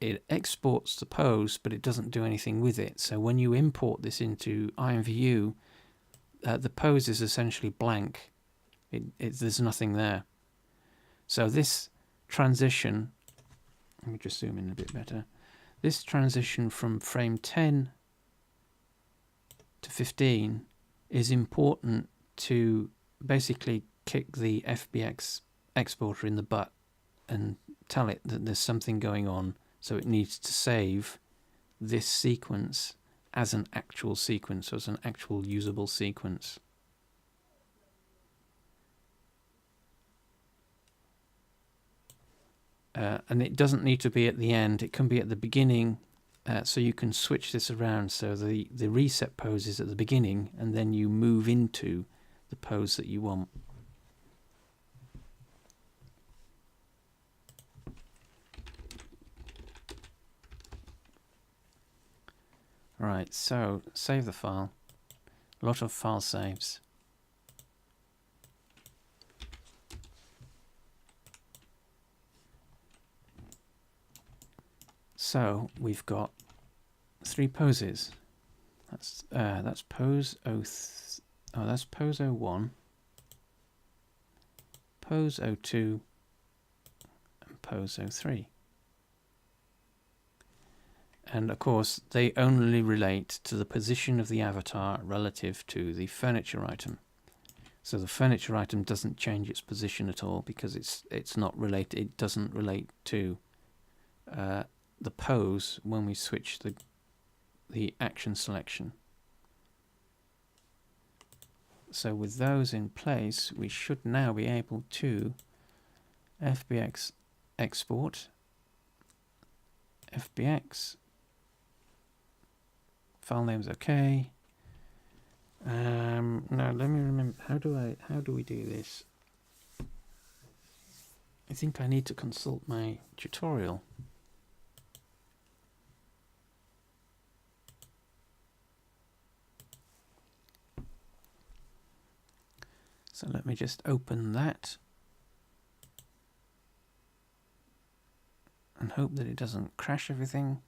it exports the pose, but it doesn't do anything with it. So when you import this into IMVU, the pose is essentially blank. There's nothing there. So this transition, let me just zoom in a bit better. This transition from frame 10 to 15 is important to basically kick the FBX exporter in the butt and tell it that there's something going on, so it needs to save this sequence as an actual sequence, or as an actual usable sequence. And it doesn't need to be at the end, it can be at the beginning, so you can switch this around so the reset pose is at the beginning and then you move into the pose that you want. Right, so save the file. A lot of file saves. So we've got 3 poses. That's pose that's pose 01, pose 02, and pose 03. And of course, they only relate to the position of the avatar relative to the furniture item. So the furniture item doesn't change its position at all because it's not related. It doesn't relate to the pose when we switch the action selection. So with those in place, we should now be able to FBX export, FBX, file name's okay. Now let me remember, how do we do this? I think I need to consult my tutorial. So let me just open that and hope that it doesn't crash everything.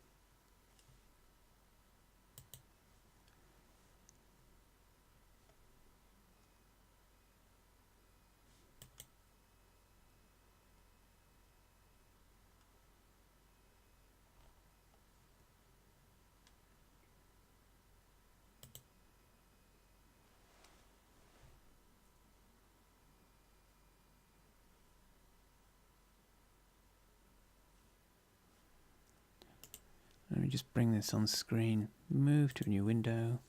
let me just bring this on screen, move to a new window.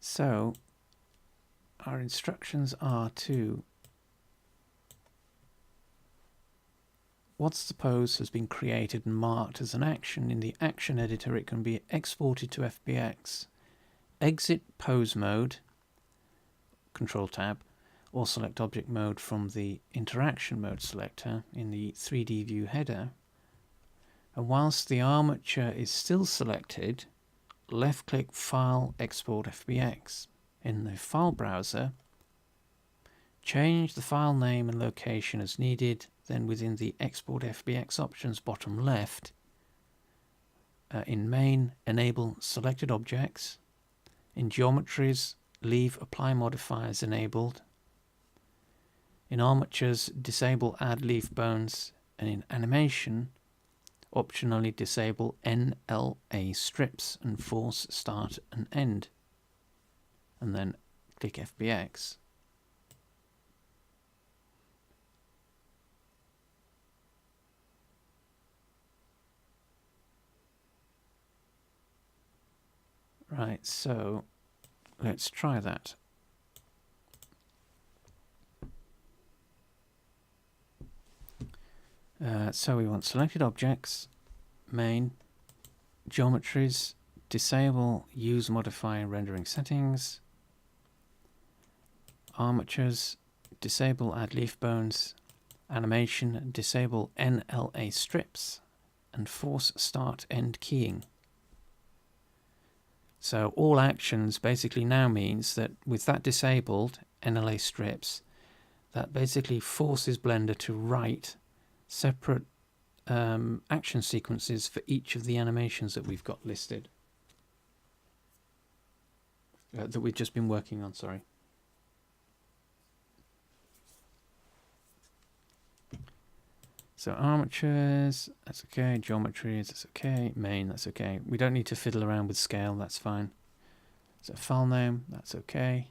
So our instructions are to, once the pose has been created and marked as an action in the action editor, it can be exported to FBX. Exit pose mode, Control Tab, or select object mode from the interaction mode selector in the 3D view header. And whilst the armature is still selected, left click File, Export FBX. In the file browser, change the file name and location as needed. Then within the Export FBX options bottom left, in Main, enable selected objects. In Geometries, leave Apply Modifiers enabled. In Armatures, disable Add Leaf Bones. And in Animation, optionally disable NLA strips and force start and end. And then click FBX. Right, so let's try that. So we want selected objects, main, geometries, disable use modifier rendering settings, armatures, disable add leaf bones, animation, disable NLA strips, and force start end keying. So all actions basically now means that with that disabled, NLA strips, that basically forces Blender to write separate action sequences for each of the animations that we've got listed. That we've just been working on, sorry. So armatures, that's okay. Geometries, that's okay. Main, that's okay. We don't need to fiddle around with scale, that's fine. So file name, that's okay.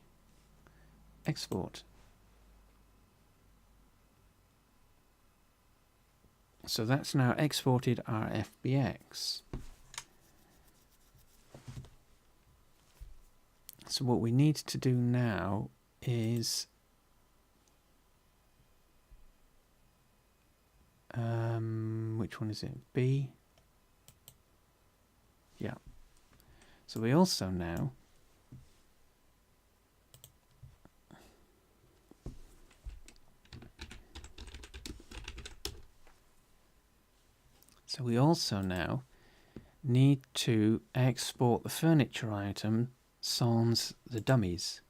Export. So that's now exported our FBX. So what we need to do now is which one is it? B? Yeah. So we also now need to export the furniture item sans the dummies.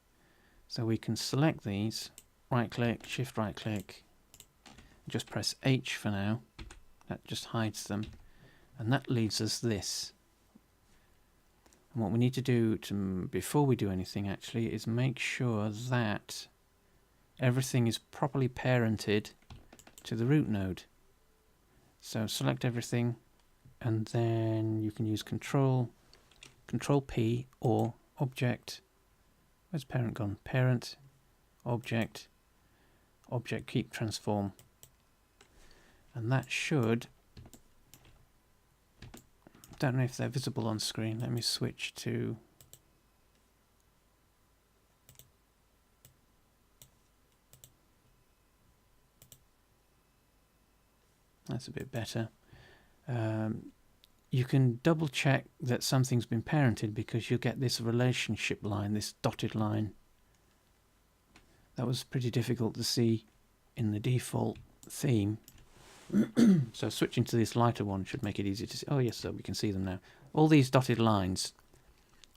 So we can select these, right click, shift right click, just press H for now. That just hides them. And that leaves us this. And what we need to do before we do anything actually is make sure that everything is properly parented to the root node. So select everything, and then you can use Control P or Object. Where's parent gone? Parent, Object, Object Keep Transform. And that should, don't know if they're visible on screen. Let me switch to that's a bit better. You can double check that something's been parented because you'll get this relationship line, this dotted line. That was pretty difficult to see in the default theme. So switching to this lighter one should make it easier to see. Oh yes, so we can see them now. All these dotted lines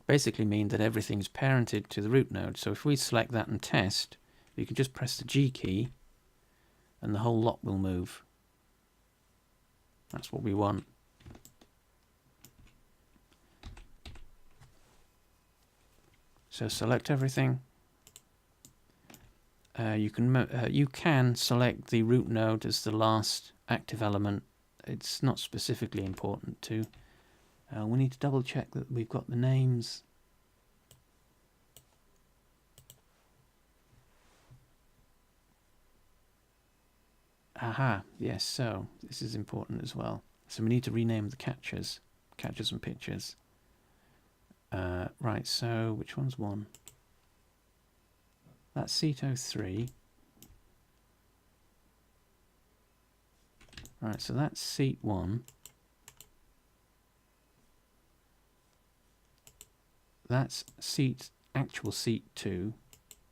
basically mean that everything's parented to the root node. So if we select that and test, you can just press the G key and the whole lot will move. That's what we want. So select everything. You can select the root node as the last active element. It's not specifically important to. We need to double check that we've got the names. Aha, yes, so this is important as well. So we need to rename the catchers and pictures. Right, so which one's 1? That's seat 03. Right, so that's seat 1. That's actual seat 2.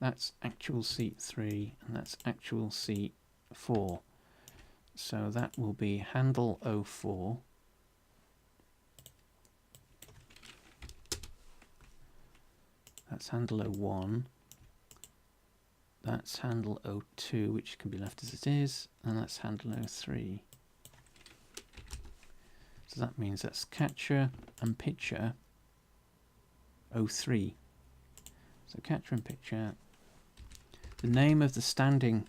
That's actual seat 3, and that's actual seat 4. So that will be handle 04. That's handle 01. That's handle 02, which can be left as it is, and that's handle 03. So that means that's catcher and pitcher 03. So catcher and pitcher. The name of the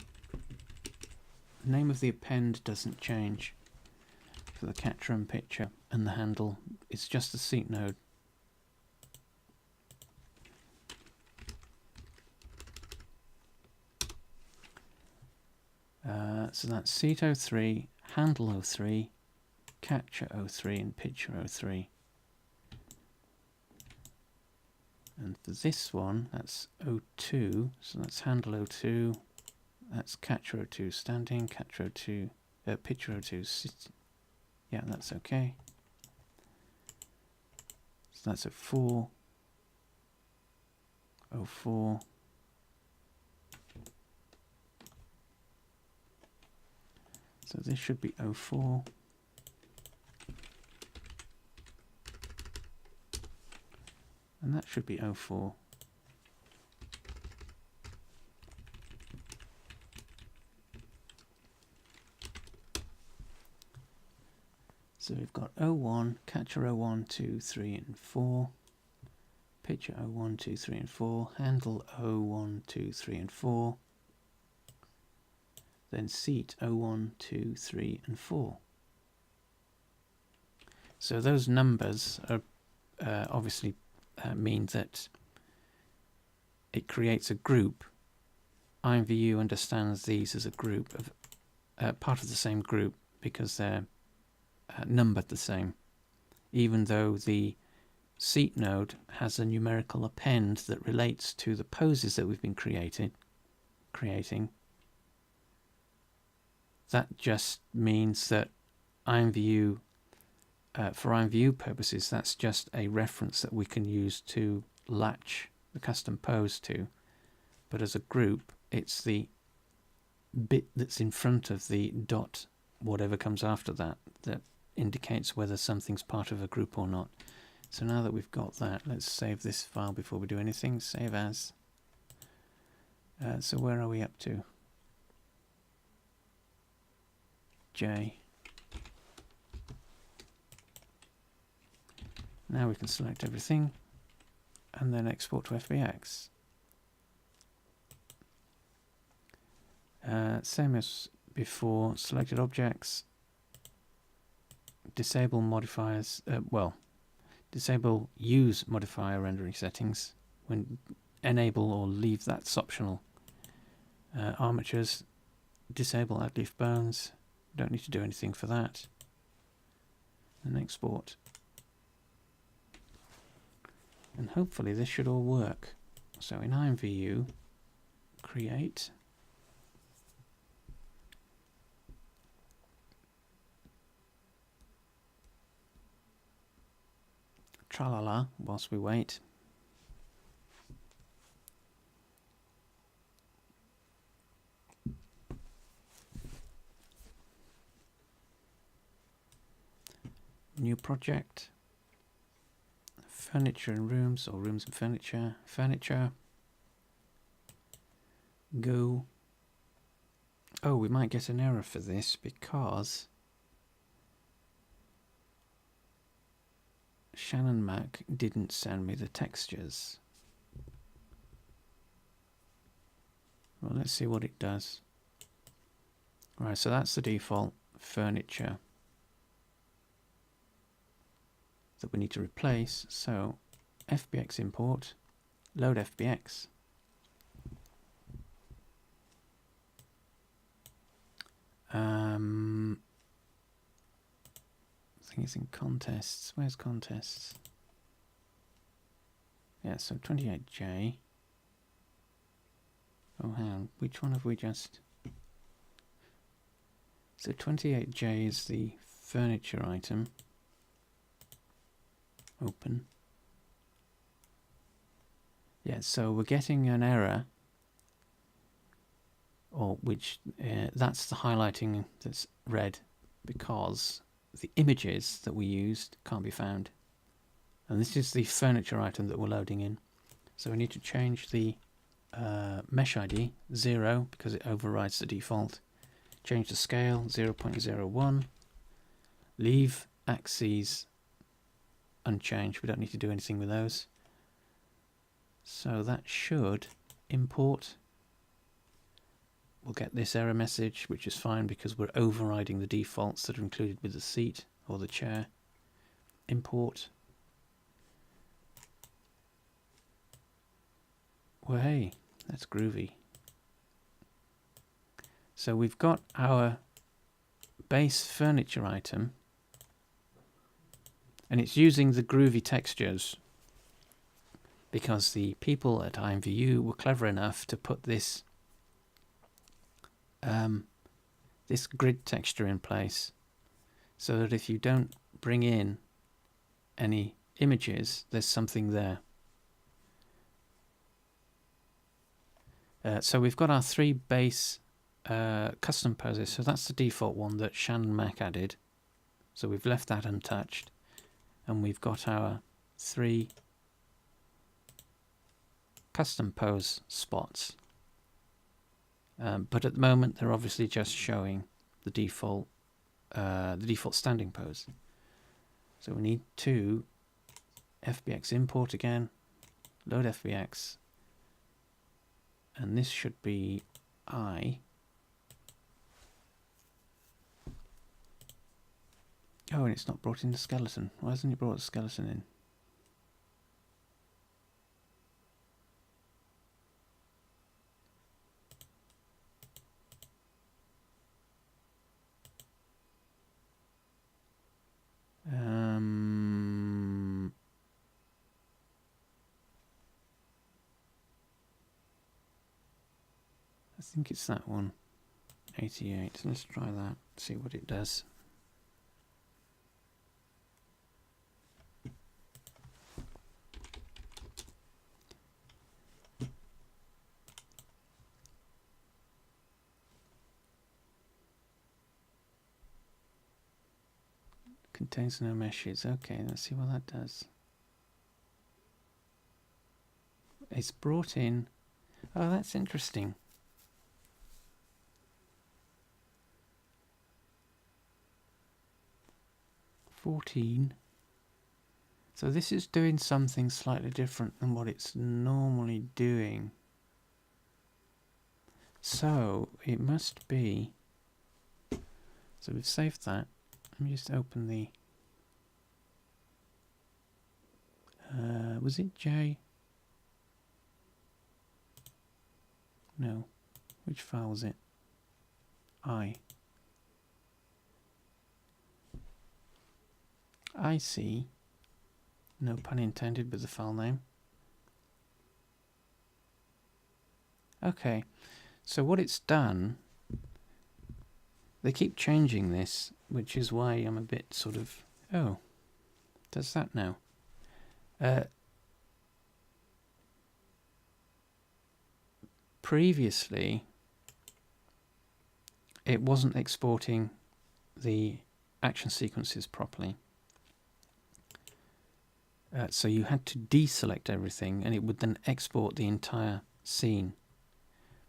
name of the append doesn't change for the catcher and pitcher, and the handle, it's just the seat node. So that's seat 03, handle 03, catcher 03, and pitcher 03. And for this one, that's 02, so that's handle 02, that's catcher 02 standing, catcher 02, pitcher 02 sit. Yeah, that's okay. So that's 04, 04. So this should be 04. And that should be 04. So we've got 01, catcher 01, 2, 3, and 4, pitcher 01, 2, 3, and 4, handle 01, 2, 3, and 4, then seat 01, 2, 3, and 4. So those numbers are obviously mean that it creates a group. IMVU understands these as a group of part of the same group because they're numbered the same, even though the seat node has a numerical append that relates to the poses that we've been creating. That just means that IMVU, for IMVU purposes, that's just a reference that we can use to latch the custom pose to. But as a group, it's the bit that's in front of the dot, whatever comes after that, that indicates whether something's part of a group or not. So now that we've got that, let's save this file before we do anything. Save as. So where are we up to? J. Now we can select everything and then export to FBX. Same as before, selected objects, disable modifiers, disable use modifier rendering settings, when enable or leave, that's optional. Armatures, disable add leaf bones, don't need to do anything for that, and export. And hopefully this should all work. So in IMVU, create, tralala whilst we wait. New project, furniture and rooms, or rooms and furniture, go. Oh, we might get an error for this because Shannon Mac didn't send me the textures. Well, let's see what it does. Right, so that's the default furniture that we need to replace. So FBX import, load FBX. I think it's in contests. Where's contests? Yeah, so 28J. Oh, hang on. Which one have we just... So 28J is the furniture item. Open. Yeah, so we're getting an error, or which that's the highlighting that's red, because the images that we used can't be found. And this is the furniture item that we're loading in. So we need to change the mesh ID 0 because it overrides the default. Change the scale 0.01. Leave axes unchanged. We don't need to do anything with those. So that should import. We'll get this error message, which is fine because we're overriding the defaults that are included with the seat or the chair. Import. Well, hey, that's groovy. So we've got our base furniture item, and it's using the groovy textures because the people at IMVU were clever enough to put this this grid texture in place so that if you don't bring in any images, there's something there. So we've got our 3 base custom poses. So that's the default one that Shannon Mack added. So we've left that untouched. And we've got our 3 custom pose spots. But at the moment, they're obviously just showing the default standing pose. So we need to FBX import again, load FBX, and this should be I. Oh, and it's not brought in the skeleton. Why hasn't it brought the skeleton in? I think it's that one, 88. Let's try that, see what it does. Contains no meshes. Okay, let's see what that does. It's brought in. Oh, that's interesting. So this is doing something slightly different than what it's normally doing. So it must be. So we've saved that. Let me just open the. Was it J? No. Which file was it? I see. No pun intended with the file name. Okay, so what it's done, they keep changing this, which is why I'm a bit sort of, oh, does that now? Previously, it wasn't exporting the action sequences properly. So you had to deselect everything and it would then export the entire scene.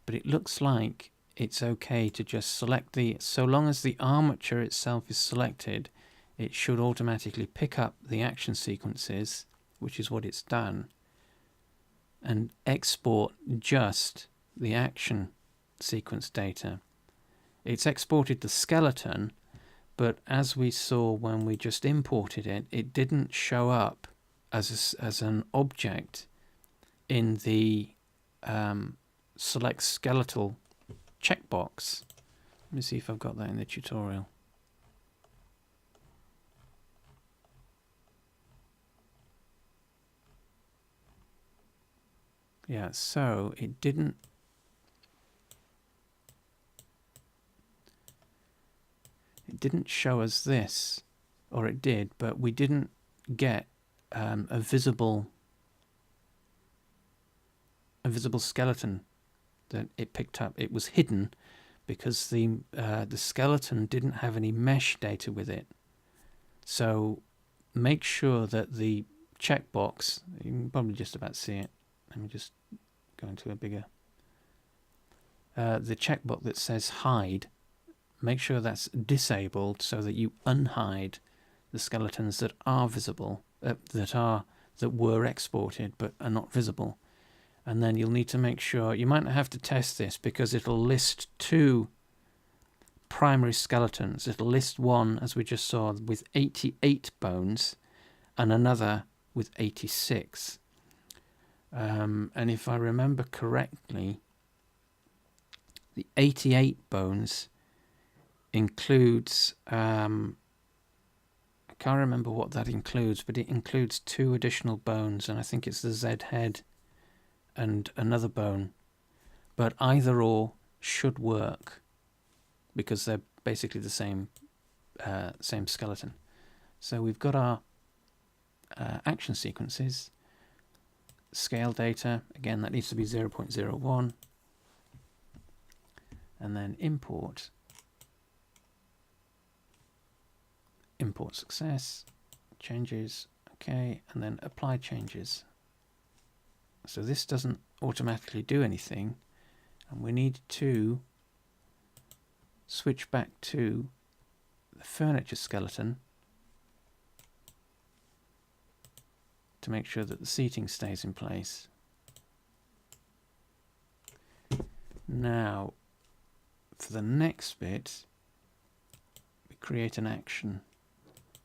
But it looks like it's okay to just select so long as the armature itself is selected, it should automatically pick up the action sequences, which is what it's done, and export just the action sequence data. It's exported the skeleton, but as we saw when we just imported it, it didn't show up as an object in the select skeletal checkbox. Let me see if I've got that in the tutorial. Yeah, so it didn't show us this, or it did, but we didn't get a visible skeleton that it picked up. It was hidden because the skeleton didn't have any mesh data with it. So make sure that the checkbox, you can probably just about see it. Let me just go into a bigger. The checkbox that says hide, make sure that's disabled so that you unhide the skeletons that are visible, that were exported but are not visible. And then you'll need to make sure, you might not have to test this because it'll list two primary skeletons. It'll list one, as we just saw, with 88 bones and another with 86. And if I remember correctly, the 88 bones includes, I can't remember what that includes, but it includes 2 additional bones, and I think it's the Z head and another bone. But either or should work because they're basically the same skeleton. So we've got our action sequences. Scale data, again, that needs to be 0.01. And then import success, changes, okay, and then apply changes. So this doesn't automatically do anything, and we need to switch back to the furniture skeleton to make sure that the seating stays in place. Now, for the next bit, we create an action.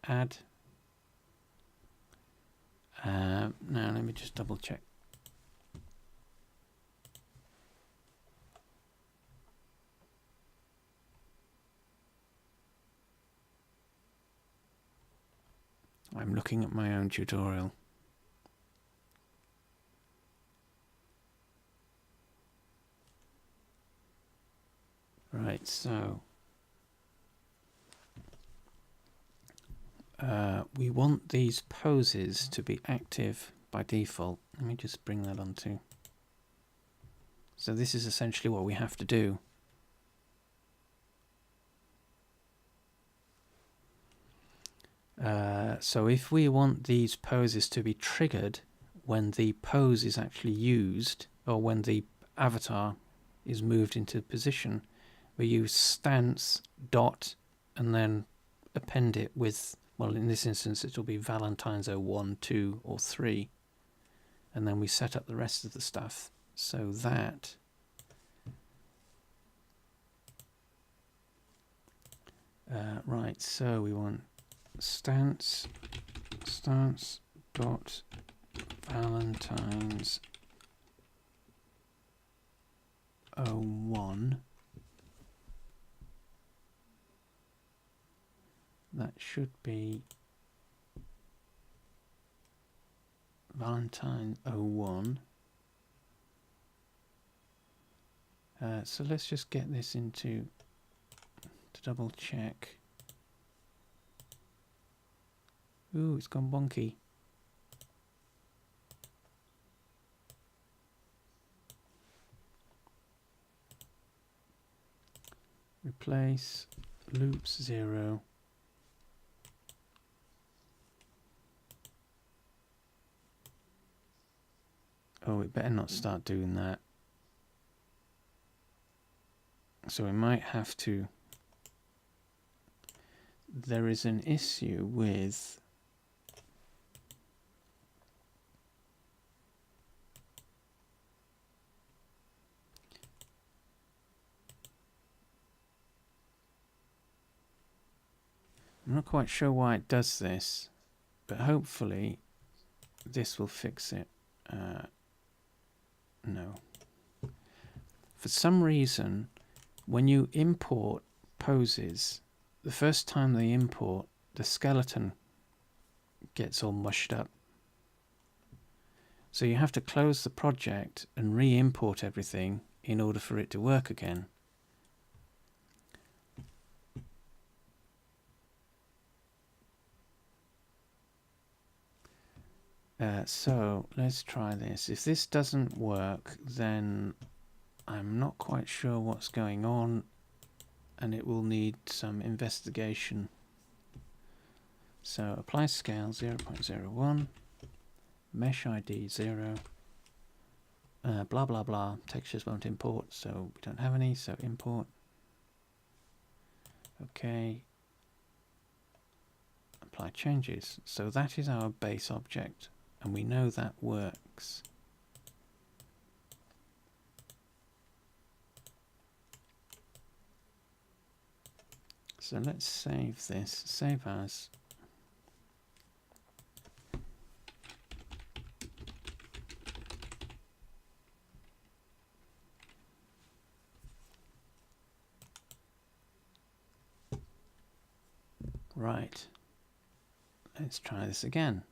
Add. Now let me just double check. I'm looking at my own tutorial. Right, so we want these poses to be active by default. Let me just bring that onto. So this is essentially what we have to do. So if we want these poses to be triggered when the pose is actually used, or when the avatar is moved into position, we use stance dot and then append it with, well, in this instance it will be Valentines 01, 2 or 3, and then we set up the rest of the stuff so that right, so we want stance dot Valentines 01. That should be Valentine 01. So let's just get this into, to double check. Ooh, it's gone bonky. Replace loops 0. Oh, it better not start doing that. So we might have to. There is an issue with I'm not quite sure why it does this, but hopefully this will fix it. No. For some reason, when you import poses, the first time they import, the skeleton gets all mushed up. So you have to close the project and re-import everything in order for it to work again. So let's try this. If this doesn't work, then I'm not quite sure what's going on, and it will need some investigation. So apply scale 0.01, mesh ID 0, blah blah blah. Textures won't import, so we don't have any, so import. Okay. Apply changes. So that is our base object, and we know that works. So let's save this. Save as. Right. Let's try this again.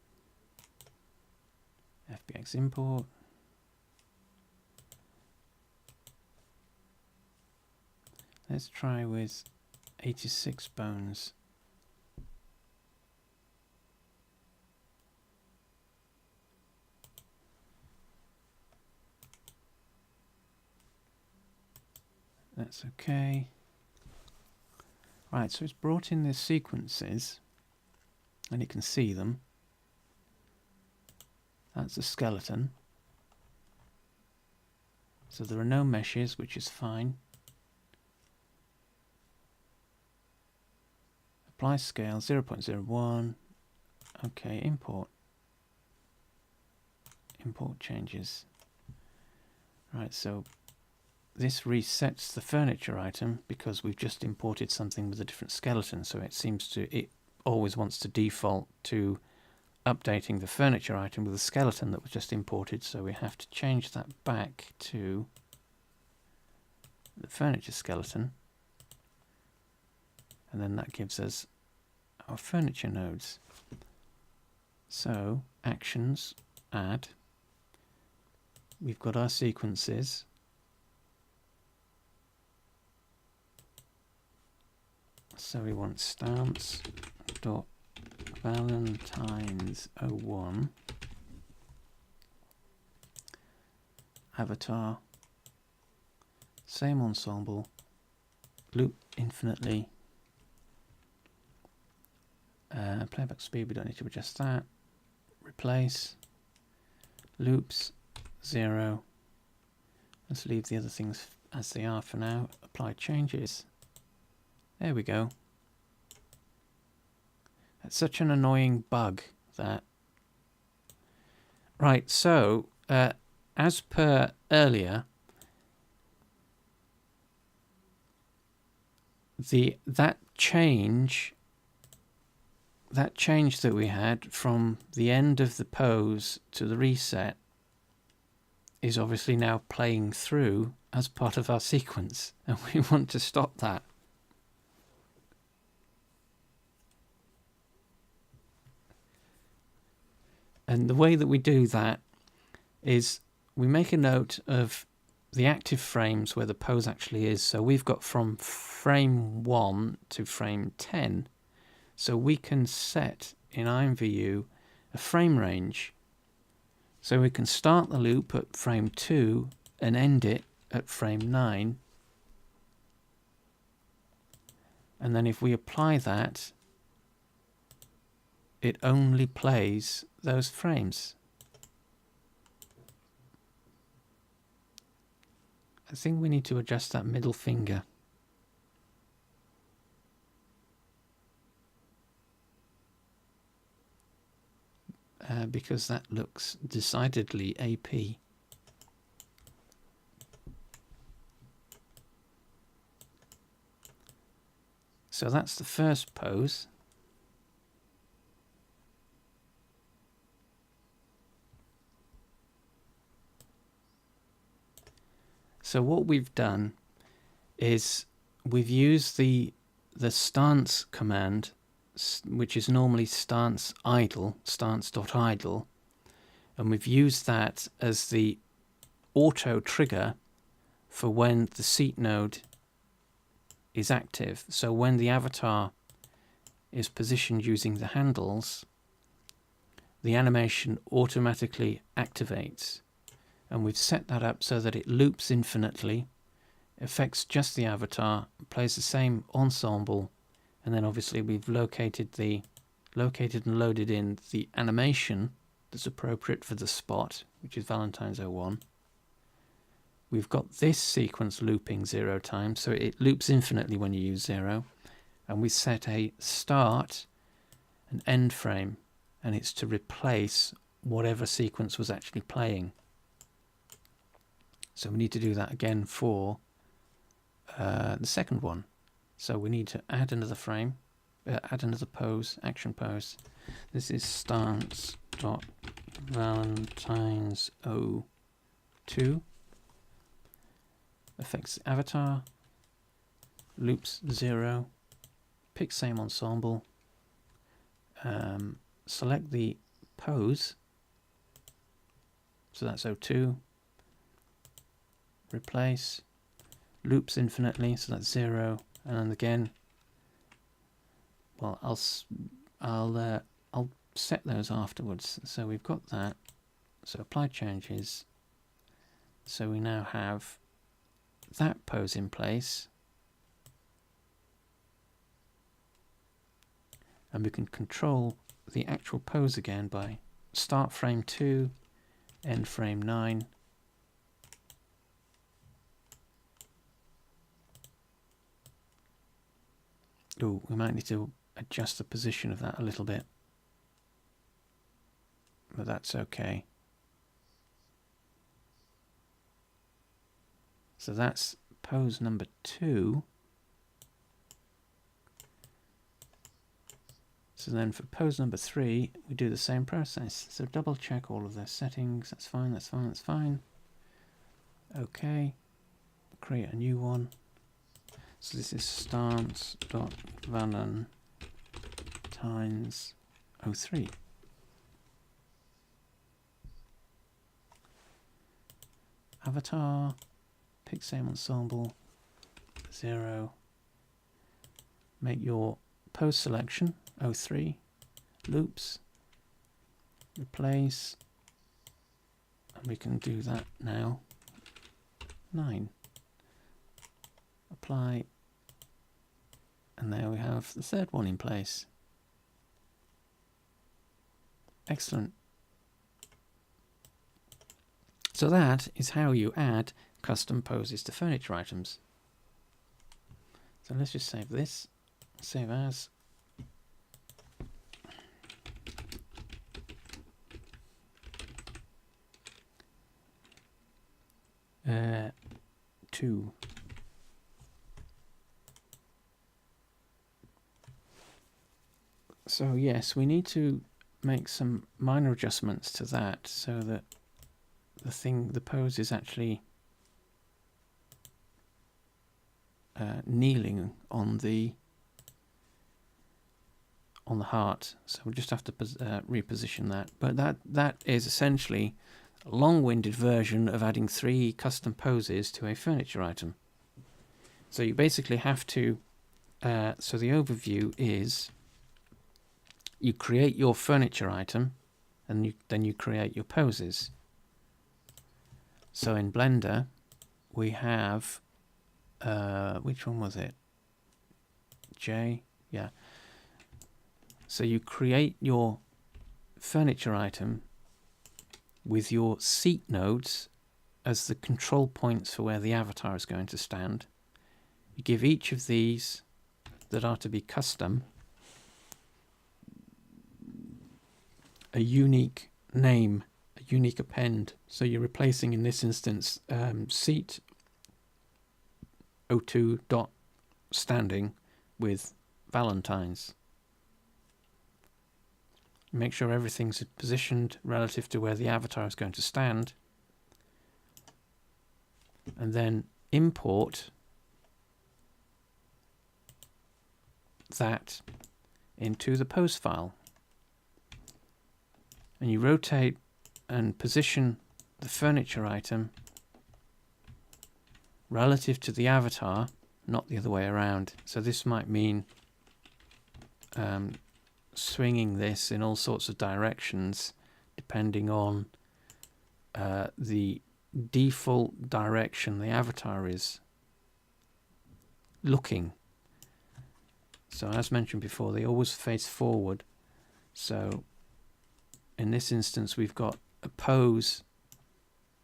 FBX import. Let's try with 86 bones. That's okay. Right, so it's brought in the sequences, and you can see them. That's a skeleton. So there are no meshes, which is fine. Apply scale 0.01. Okay, import. Import changes. Right, so this resets the furniture item because we've just imported something with a different skeleton, so it always wants to default to updating the furniture item with the skeleton that was just imported, so we have to change that back to the furniture skeleton, and then that gives us our furniture nodes. So actions, add, we've got our sequences. So we want stamps dot Valentines 01 avatar, same ensemble, loop infinitely, playback speed, we don't need to adjust that, replace, loops 0, let's leave the other things as they are for now, apply changes. There we go. That's such an annoying bug that. Right, so as per earlier, that change that we had from the end of the pose to the reset is obviously now playing through as part of our sequence, and we want to stop that. And the way that we do that is we make a note of the active frames where the pose actually is. So we've got from frame 1 to frame 10. So we can set in IMVU a frame range. So we can start the loop at frame 2 and end it at frame 9. And then if we apply that, it only plays those frames. I think we need to adjust that middle finger. Because that looks decidedly AP. So that's the first pose. So what we've done is we've used the the stance command, which is normally stance idle, stance.idle, and we've used that as the auto trigger for when the seat node is active. So when the avatar is positioned using the handles, the animation automatically activates, and we've set that up so that it loops infinitely, affects just the avatar, plays the same ensemble, and then obviously we've located and loaded in the animation that's appropriate for the spot, which is Valentines 01. We've got this sequence looping 0 times, so it loops infinitely when you use 0. And we set a start and end frame, and it's to replace whatever sequence was actually playing. So we need to do that again for the second one. So we need to add another frame, add another pose, action pose. This is stance.valentines 02. Affects avatar, loops 0, pick same ensemble, select the pose, so that's 02, replace, loops infinitely, so that's 0, and then again, well, I'll set those afterwards. So we've got that, so apply changes, so we now have that pose in place, and we can control the actual pose again by start frame 2, end frame 9, oh, we might need to adjust the position of that a little bit, but that's okay. So that's pose number 2. So then for pose number 3, we do the same process. So double check all of their settings. That's fine, that's fine, that's fine. Okay. Create a new one. So this is stance.valentines 03. Avatar. Pick same ensemble, 0. Make your pose selection, 03. Loops, replace, and we can do that now, 9. Apply, and there we have the third one in place. Excellent. So that is how you add custom poses to furniture items. So let's just save this, save as. Two. So yes, we need to make some minor adjustments to that so that the pose is actually kneeling on the heart. So we'll just have to reposition that. But that is essentially a long-winded version of adding 3 custom poses to a furniture item. So you basically have to. So the overview is: you create your furniture item, and then you create your poses. So in Blender, we have. Which one was it? J? Yeah. So you create your furniture item with your seat nodes as the control points for where the avatar is going to stand. You give each of these that are to be custom a unique name, a unique append. So you're replacing, in this instance, seat 02 dot standing with Valentines. Make sure everything's positioned relative to where the avatar is going to stand, and then import that into the pose file. And you rotate and position the furniture item relative to the avatar, not the other way around. So this might mean swinging this in all sorts of directions depending on the default direction the avatar is looking. So as mentioned before, they always face forward. So in this instance, we've got a pose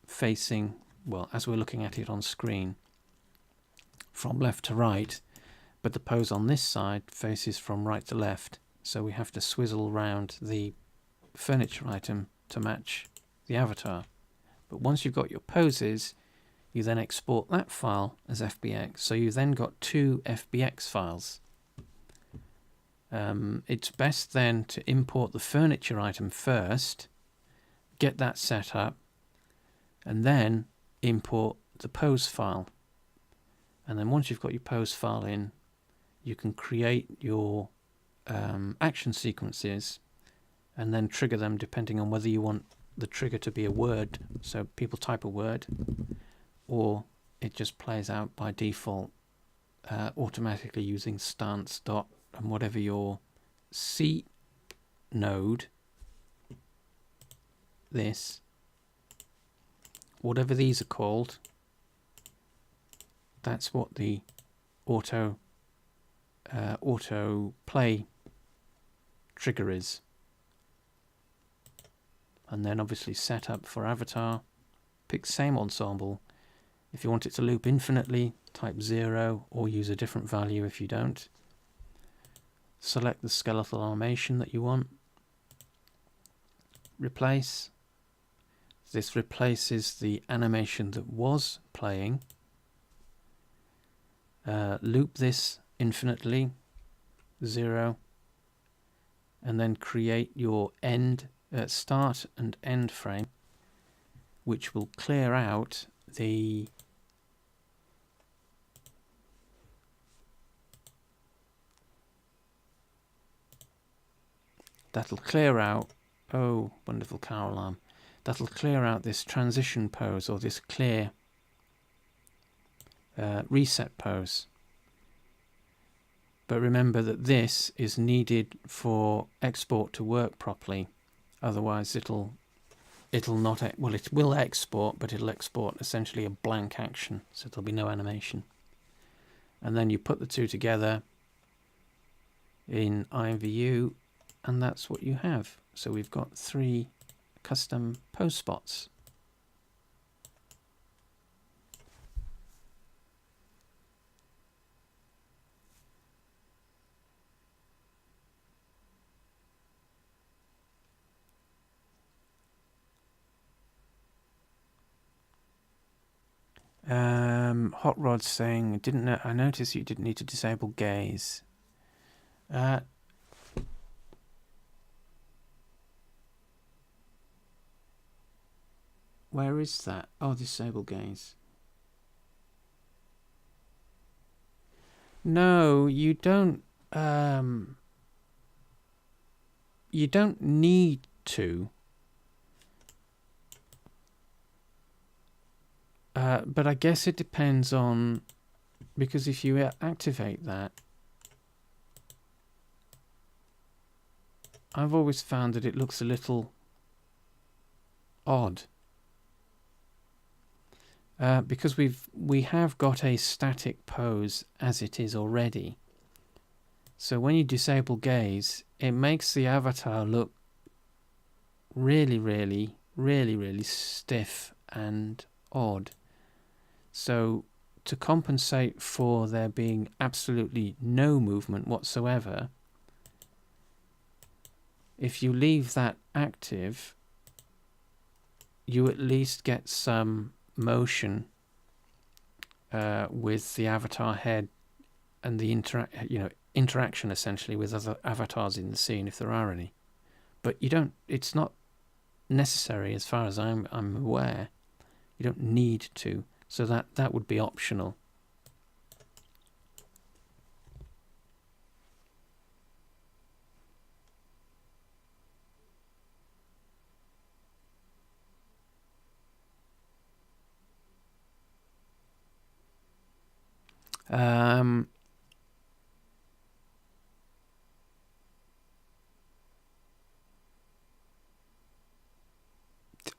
facing, well, as we're looking at it on screen, from left to right, but the pose on this side faces from right to left. So we have to swizzle round the furniture item to match the avatar. But once you've got your poses, you then export that file as FBX. So you've then got two FBX files. It's best then to import the furniture item first, get that set up, and then import the pose file. And then once you've got your pose file in, you can create your action sequences and then trigger them depending on whether you want the trigger to be a word, so people type a word, or it just plays out by default automatically using stance dot and whatever your C node, this, whatever these are called, that's what the auto play trigger is. And then obviously set up for avatar, pick same ensemble. If you want it to loop infinitely, type 0 or use a different value if you don't. Select the skeletal animation that you want. Replace. This replaces the animation that was playing. Loop this infinitely, 0, and then create your end, start and end frame, which will clear out the oh, wonderful car alarm. That'll clear out this transition pose, or this clear reset pose. But remember that this is needed for export to work properly. Otherwise it'll not, well, it will export, but it'll export essentially a blank action, so there'll be no animation. And then you put the two together in IMVU, and that's what you have. So we've got 3 custom pose spots. Hot Rod saying, didn't know, I noticed you didn't need to disable gaze. Where is that? Oh, disable gaze. No, you don't. You don't need to. But I guess it depends on, because if you activate that, I've always found that it looks a little odd. Because we have got a static pose as it is already. So when you disable gaze, it makes the avatar look really, really, really, really stiff and odd. So to compensate for there being absolutely no movement whatsoever, if you leave that active, you at least get some motion with the avatar head and the interaction essentially with other avatars in the scene, if there are any. But you don't. It's not necessary, as far as I'm aware. You don't need to. So that would be optional.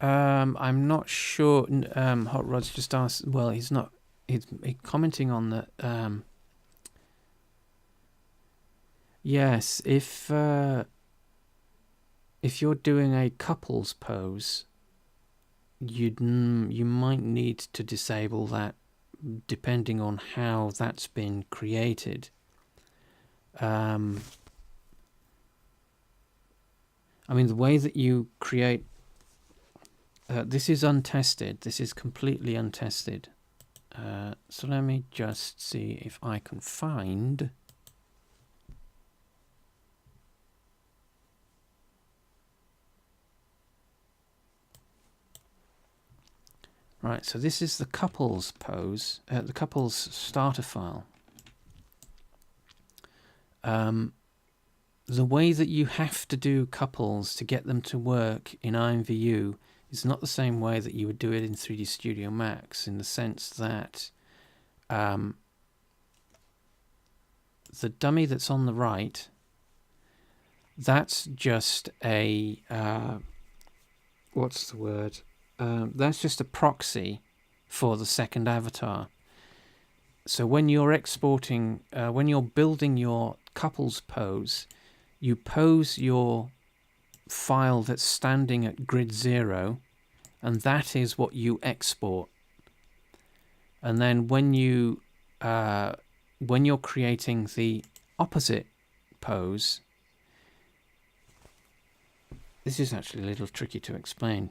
I'm not sure. Hot Rod's just asked. Well, he's not. He's commenting on that. Yes, if you're doing a couples pose, you might need to disable that, depending on how that's been created. I mean, the way that you create. This is untested. This is completely untested. So let me just see if I can find. Right, so this is the couples pose, the couples starter file. The way that you have to do couples to get them to work in IMVU is not the same way that you would do it in 3D Studio Max, in the sense that the dummy that's on the right, that's just a, what's the word? That's just a proxy for the second avatar. So when you're exporting, when you're building your couples pose, you pose your file that's standing at grid 0, and that is what you export. And then when you're creating the opposite pose, this is actually a little tricky to explain.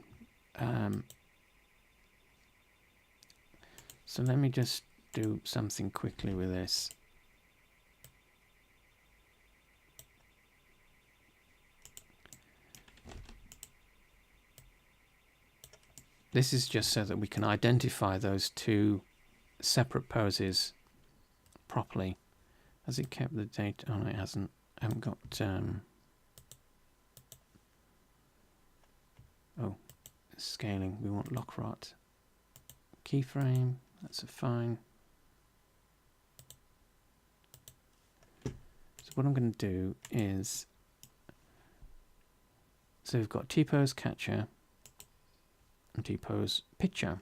So let me just do something quickly with this. This is just so that we can identify those two separate poses properly. Has it kept the date? Oh no, it hasn't. I haven't got oh, scaling. We want Lockrot keyframe. That's a fine. So what I'm going to do is, so we've got T-pose catcher and T-pose picture.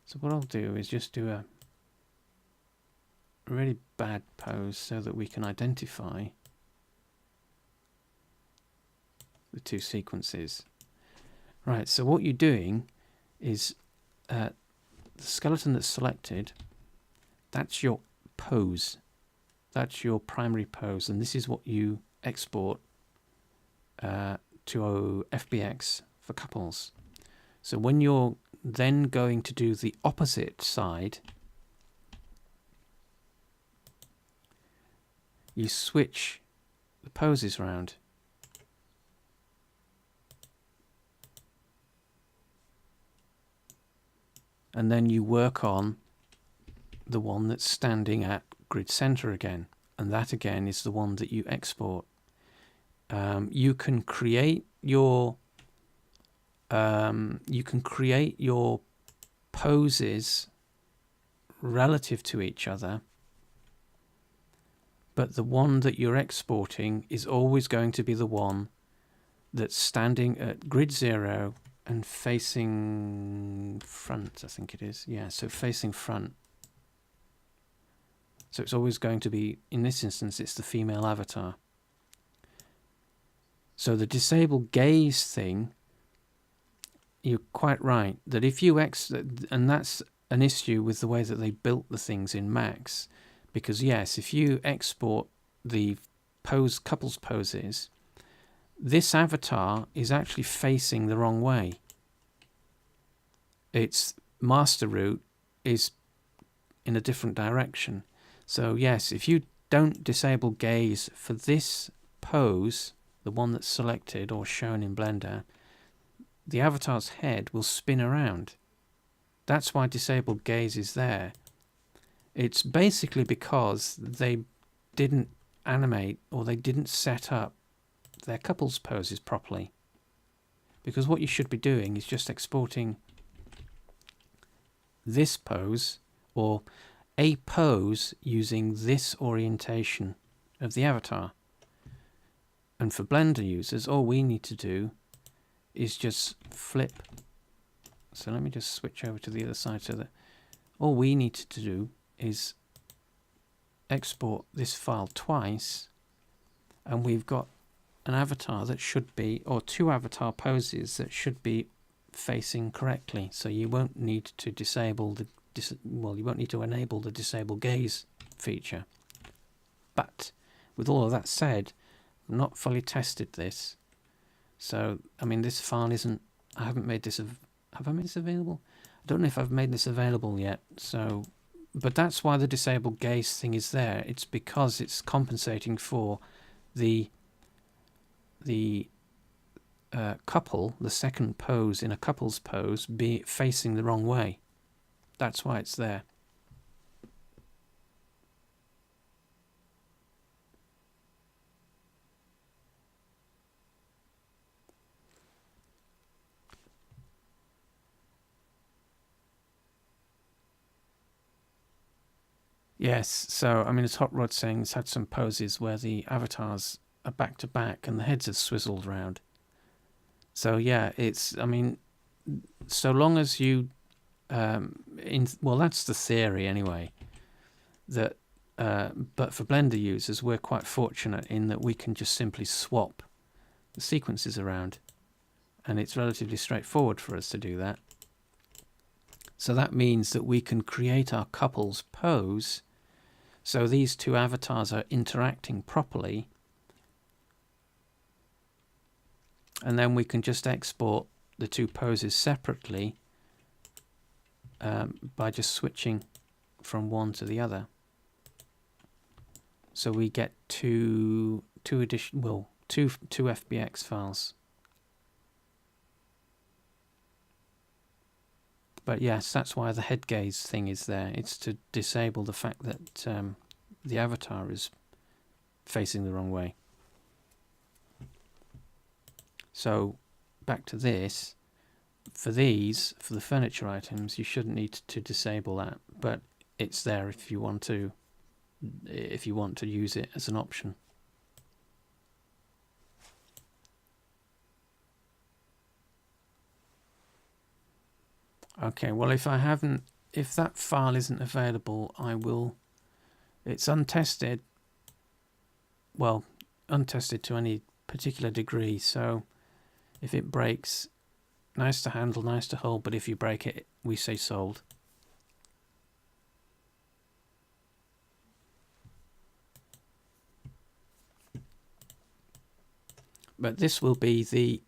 So what I'll do is just do a really bad pose so that we can identify the two sequences. Right, so what you're doing is the skeleton that's selected, that's your pose. That's your primary pose, and this is what you export to FBX for couples. So when you're then going to do the opposite side, you switch the poses around. And then you work on the one that's standing at grid center again, and that again is the one that you export. You can create your poses relative to each other, but the one that you're exporting is always going to be the one that's standing at grid 0 and facing front, I think it is. Yeah, so facing front. So it's always going to be, in this instance, it's the female avatar. So the disable gaze thing, you're quite right, that if you and that's an issue with the way that they built the things in Max, because yes, if you export the couples poses, this avatar is actually facing the wrong way. Its master route is in a different direction. So yes, if you don't disable gaze for this pose, the one that's selected or shown in Blender, the avatar's head will spin around. That's why disabled gaze is there. It's basically because they didn't animate, or they didn't set up their couples poses properly. Because what you should be doing is just exporting this pose, or a pose using this orientation of the avatar. And for Blender users, all we need to do is just flip. So let me just switch over to the other side so that all we need to do is export this file twice, and we've got an avatar that should be, or two avatar poses that should be facing correctly. So you won't need to disable the you won't need to enable the disable gaze feature. But with all of that said, I've not fully tested this. So I mean, this file isn't. I haven't made this. Have I made this available? I don't know if I've made this available yet. So, but that's why the disable gaze thing is there. It's because it's compensating for the couple, the second pose in a couple's pose, be facing the wrong way. That's why it's there. Yes, so I mean, as Hot Rod's saying, it's had some poses where the avatars are back to back and the heads are swizzled round. So yeah, it's, I mean, so long as you, well, that's the theory anyway, that, but for Blender users, we're quite fortunate in that we can just simply swap the sequences around, and it's relatively straightforward for us to do that. So that means that we can create our couples pose so these two avatars are interacting properly, and then we can just export the two poses separately by just switching from one to the other. So we get two FBX files. But yes, that's why the head gaze thing is there. It's to disable the fact that the avatar is facing the wrong way. So back to this. For these, for the furniture items, you shouldn't need to disable that, but it's there if you want to use it as an option. Okay, well, if that file isn't available, I will. It's untested. Well, untested to any particular degree. So, if it breaks, nice to handle, nice to hold. But if you break it, we say sold. But this will be the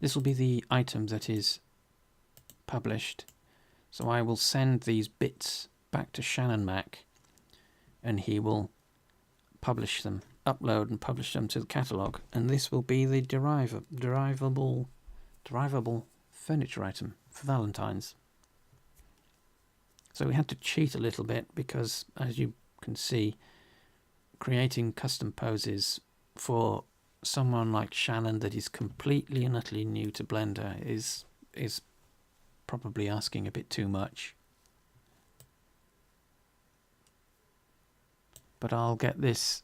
this will be the item that is published. So I will send these bits back to Shannon Mac, and he will publish them, upload and publish them to the catalogue, and this will be the derivable furniture item for Valentines. So we had to cheat a little bit because, as you can see, creating custom poses for someone like Shannon that is completely and utterly new to Blender is probably asking a bit too much. But I'll get this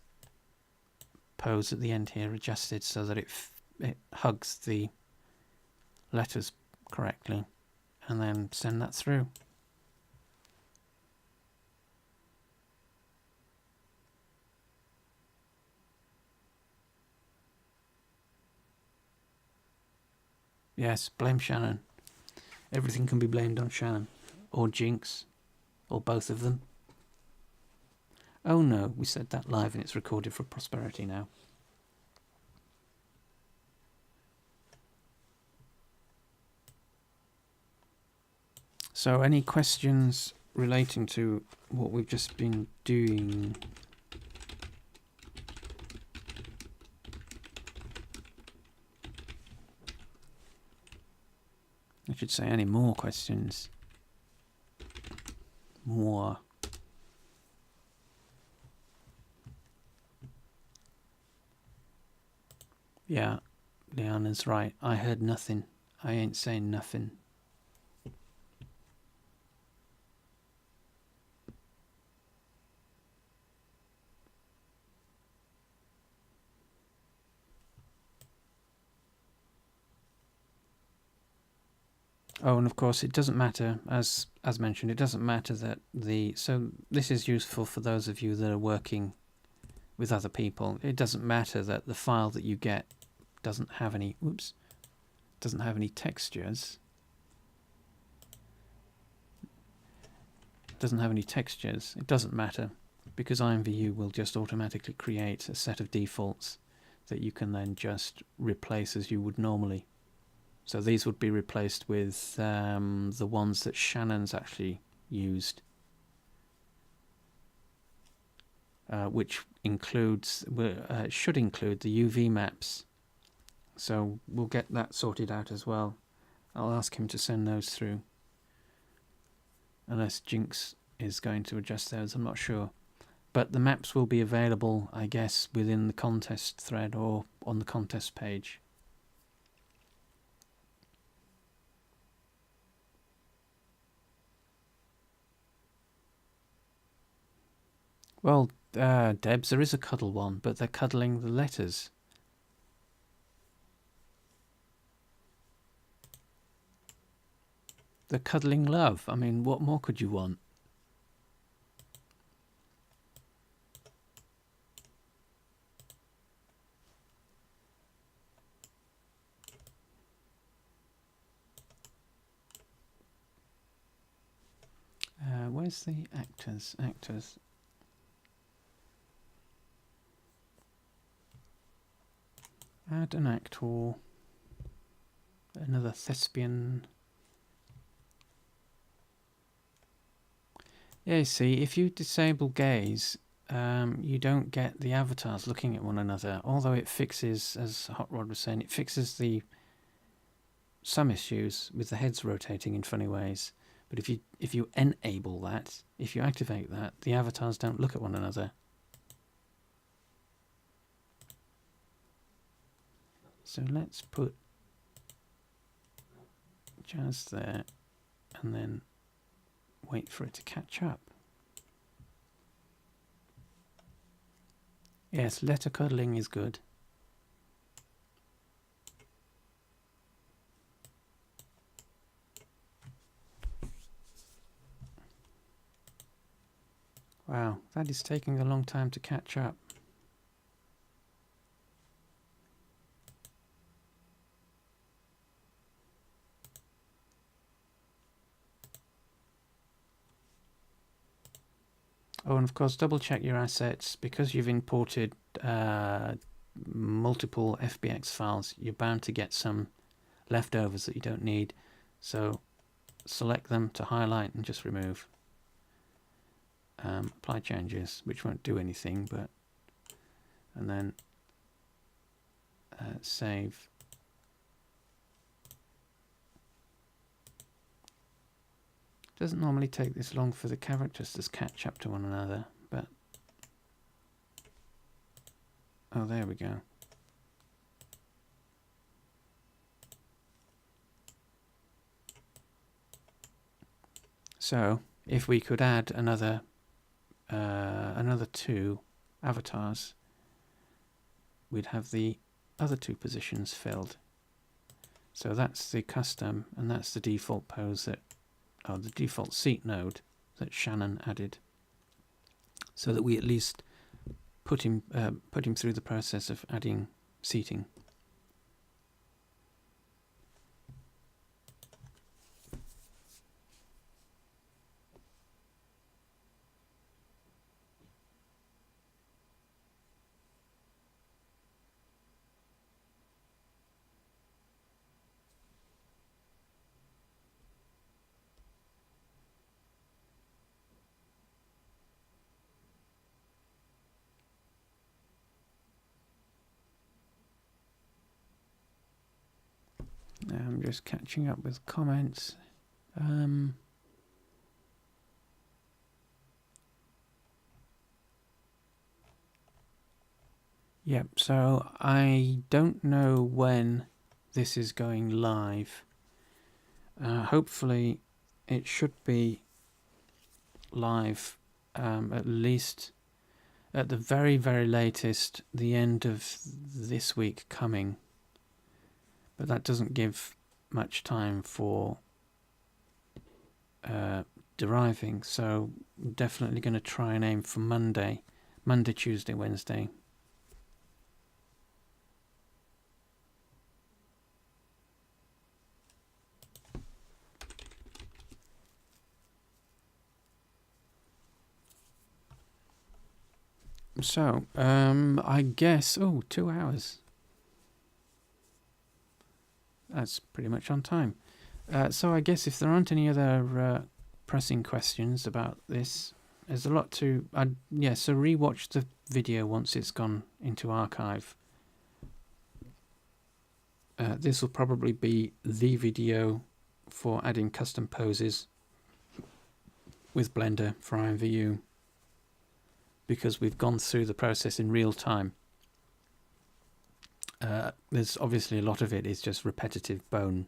pose at the end here adjusted so that it hugs the letters correctly, and then send that through. Yes, blame Shannon. Everything can be blamed on Shannon, or Jinx, or both of them. Oh no, we said that live and it's recorded for prosperity now. So any questions relating to what we've just been doing? I should say any more questions. More. Yeah, Leanna's right. I heard nothing. I ain't saying nothing. Oh, and of course it doesn't matter, as mentioned, it doesn't matter that so this is useful for those of you that are working with other people. It doesn't matter that the file that you get doesn't have any textures. Doesn't have any textures. It doesn't matter, because IMVU will just automatically create a set of defaults that you can then just replace as you would normally. So these would be replaced with the ones that Shannon's actually used, which includes should include the UV maps. So we'll get that sorted out as well. I'll ask him to send those through, unless Jinx is going to adjust those, I'm not sure. But the maps will be available, I guess, within the contest thread or on the contest page. Well, Debs, there is a cuddle one, but they're cuddling the letters. They're cuddling love. I mean, what more could you want? Where's the actors? Add an actor. Another thespian. Yeah, you see, if you disable gaze, you don't get the avatars looking at one another. Although it fixes, as Hot Rod was saying, it fixes some issues with the heads rotating in funny ways. But if you enable that, if you activate that, the avatars don't look at one another. So let's put Jazz there and then wait for it to catch up. Yes, letter cuddling is good. Wow, that is taking a long time to catch up. Oh, and of course, double check your assets. Because you've imported multiple FBX files, you're bound to get some leftovers that you don't need. So select them to highlight and just remove. Apply changes, which won't do anything, but and then save. Doesn't normally take this long for the characters to catch up to one another, but oh, there we go. So if we could add another 2 avatars, we'd have the other 2 positions filled. So that's the custom, and that's the default pose that, the default seat node that Shannon added, so that we at least put him through the process of adding seating. Now I'm just catching up with comments. Yep, so I don't know when this is going live. Hopefully it should be live at least at the very, very latest, the end of this week coming. But that doesn't give much time for deriving. So definitely going to try and aim for Monday, Tuesday, Wednesday. So, I guess, 2 hours. That's pretty much on time. So I guess if there aren't any other pressing questions about this, there's a lot to... so rewatch the video once it's gone into archive. This will probably be the video for adding custom poses with Blender for IMVU, because we've gone through the process in real time. There's obviously a lot of it is just repetitive bone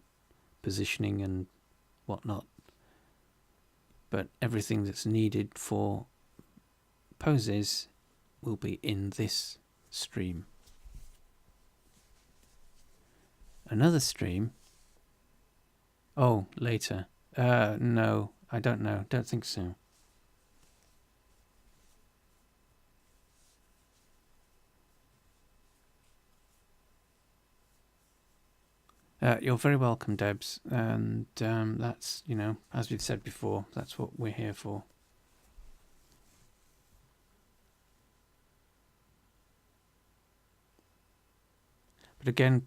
positioning and whatnot, but everything that's needed for poses will be in this stream. Another stream? Oh, later. No, I don't know. Don't think so. You're very welcome, Debs, and that's, as we've said before, that's what we're here for. But again,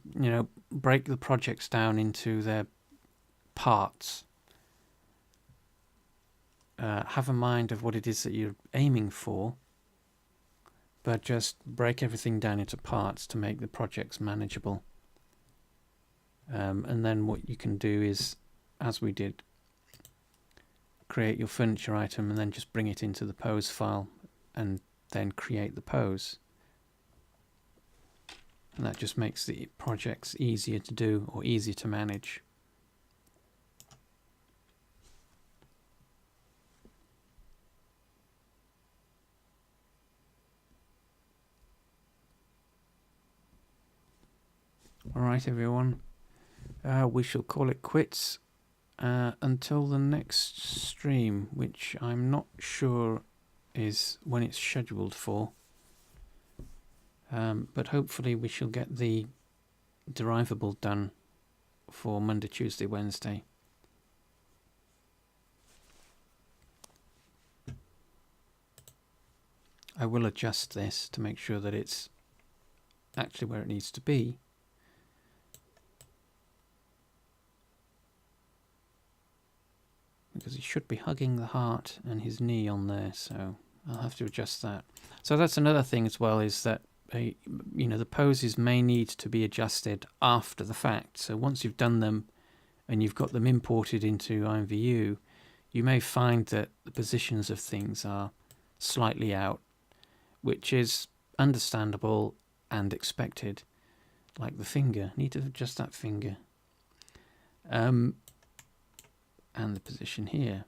break the projects down into their parts. Have a mind of what it is that you're aiming for, but just break everything down into parts to make the projects manageable. And then what you can do is, as we did, create your furniture item and then just bring it into the pose file and then create the pose. And that just makes the projects easier to do or easier to manage. All right, everyone. We shall call it quits until the next stream, which I'm not sure is when it's scheduled for. But hopefully we shall get the derivable done for Monday, Tuesday, Wednesday. I will adjust this to make sure that it's actually where it needs to be. Because he should be hugging the heart and his knee on there, so I'll have to adjust that. So that's another thing as well, is that the poses may need to be adjusted after the fact. So once you've done them and you've got them imported into IMVU, you may find that the positions of things are slightly out, which is understandable and expected. Like the finger, need to adjust that finger. And the position here.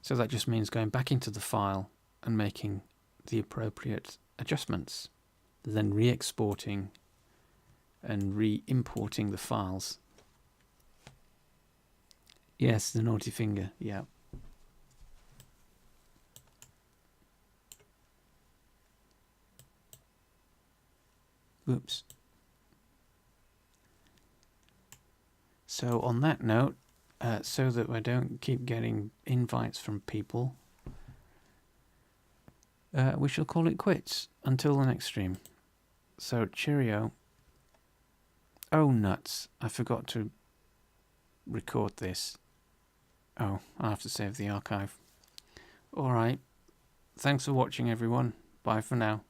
So that just means going back into the file and making the appropriate adjustments, then re-exporting and re-importing the files. Yes, the naughty finger, yeah. Whoops. So on that note, so that I don't keep getting invites from people, we shall call it quits until the next stream. So cheerio. Oh nuts, I forgot to record this. Oh, I'll have to save the archive. Alright, thanks for watching everyone. Bye for now.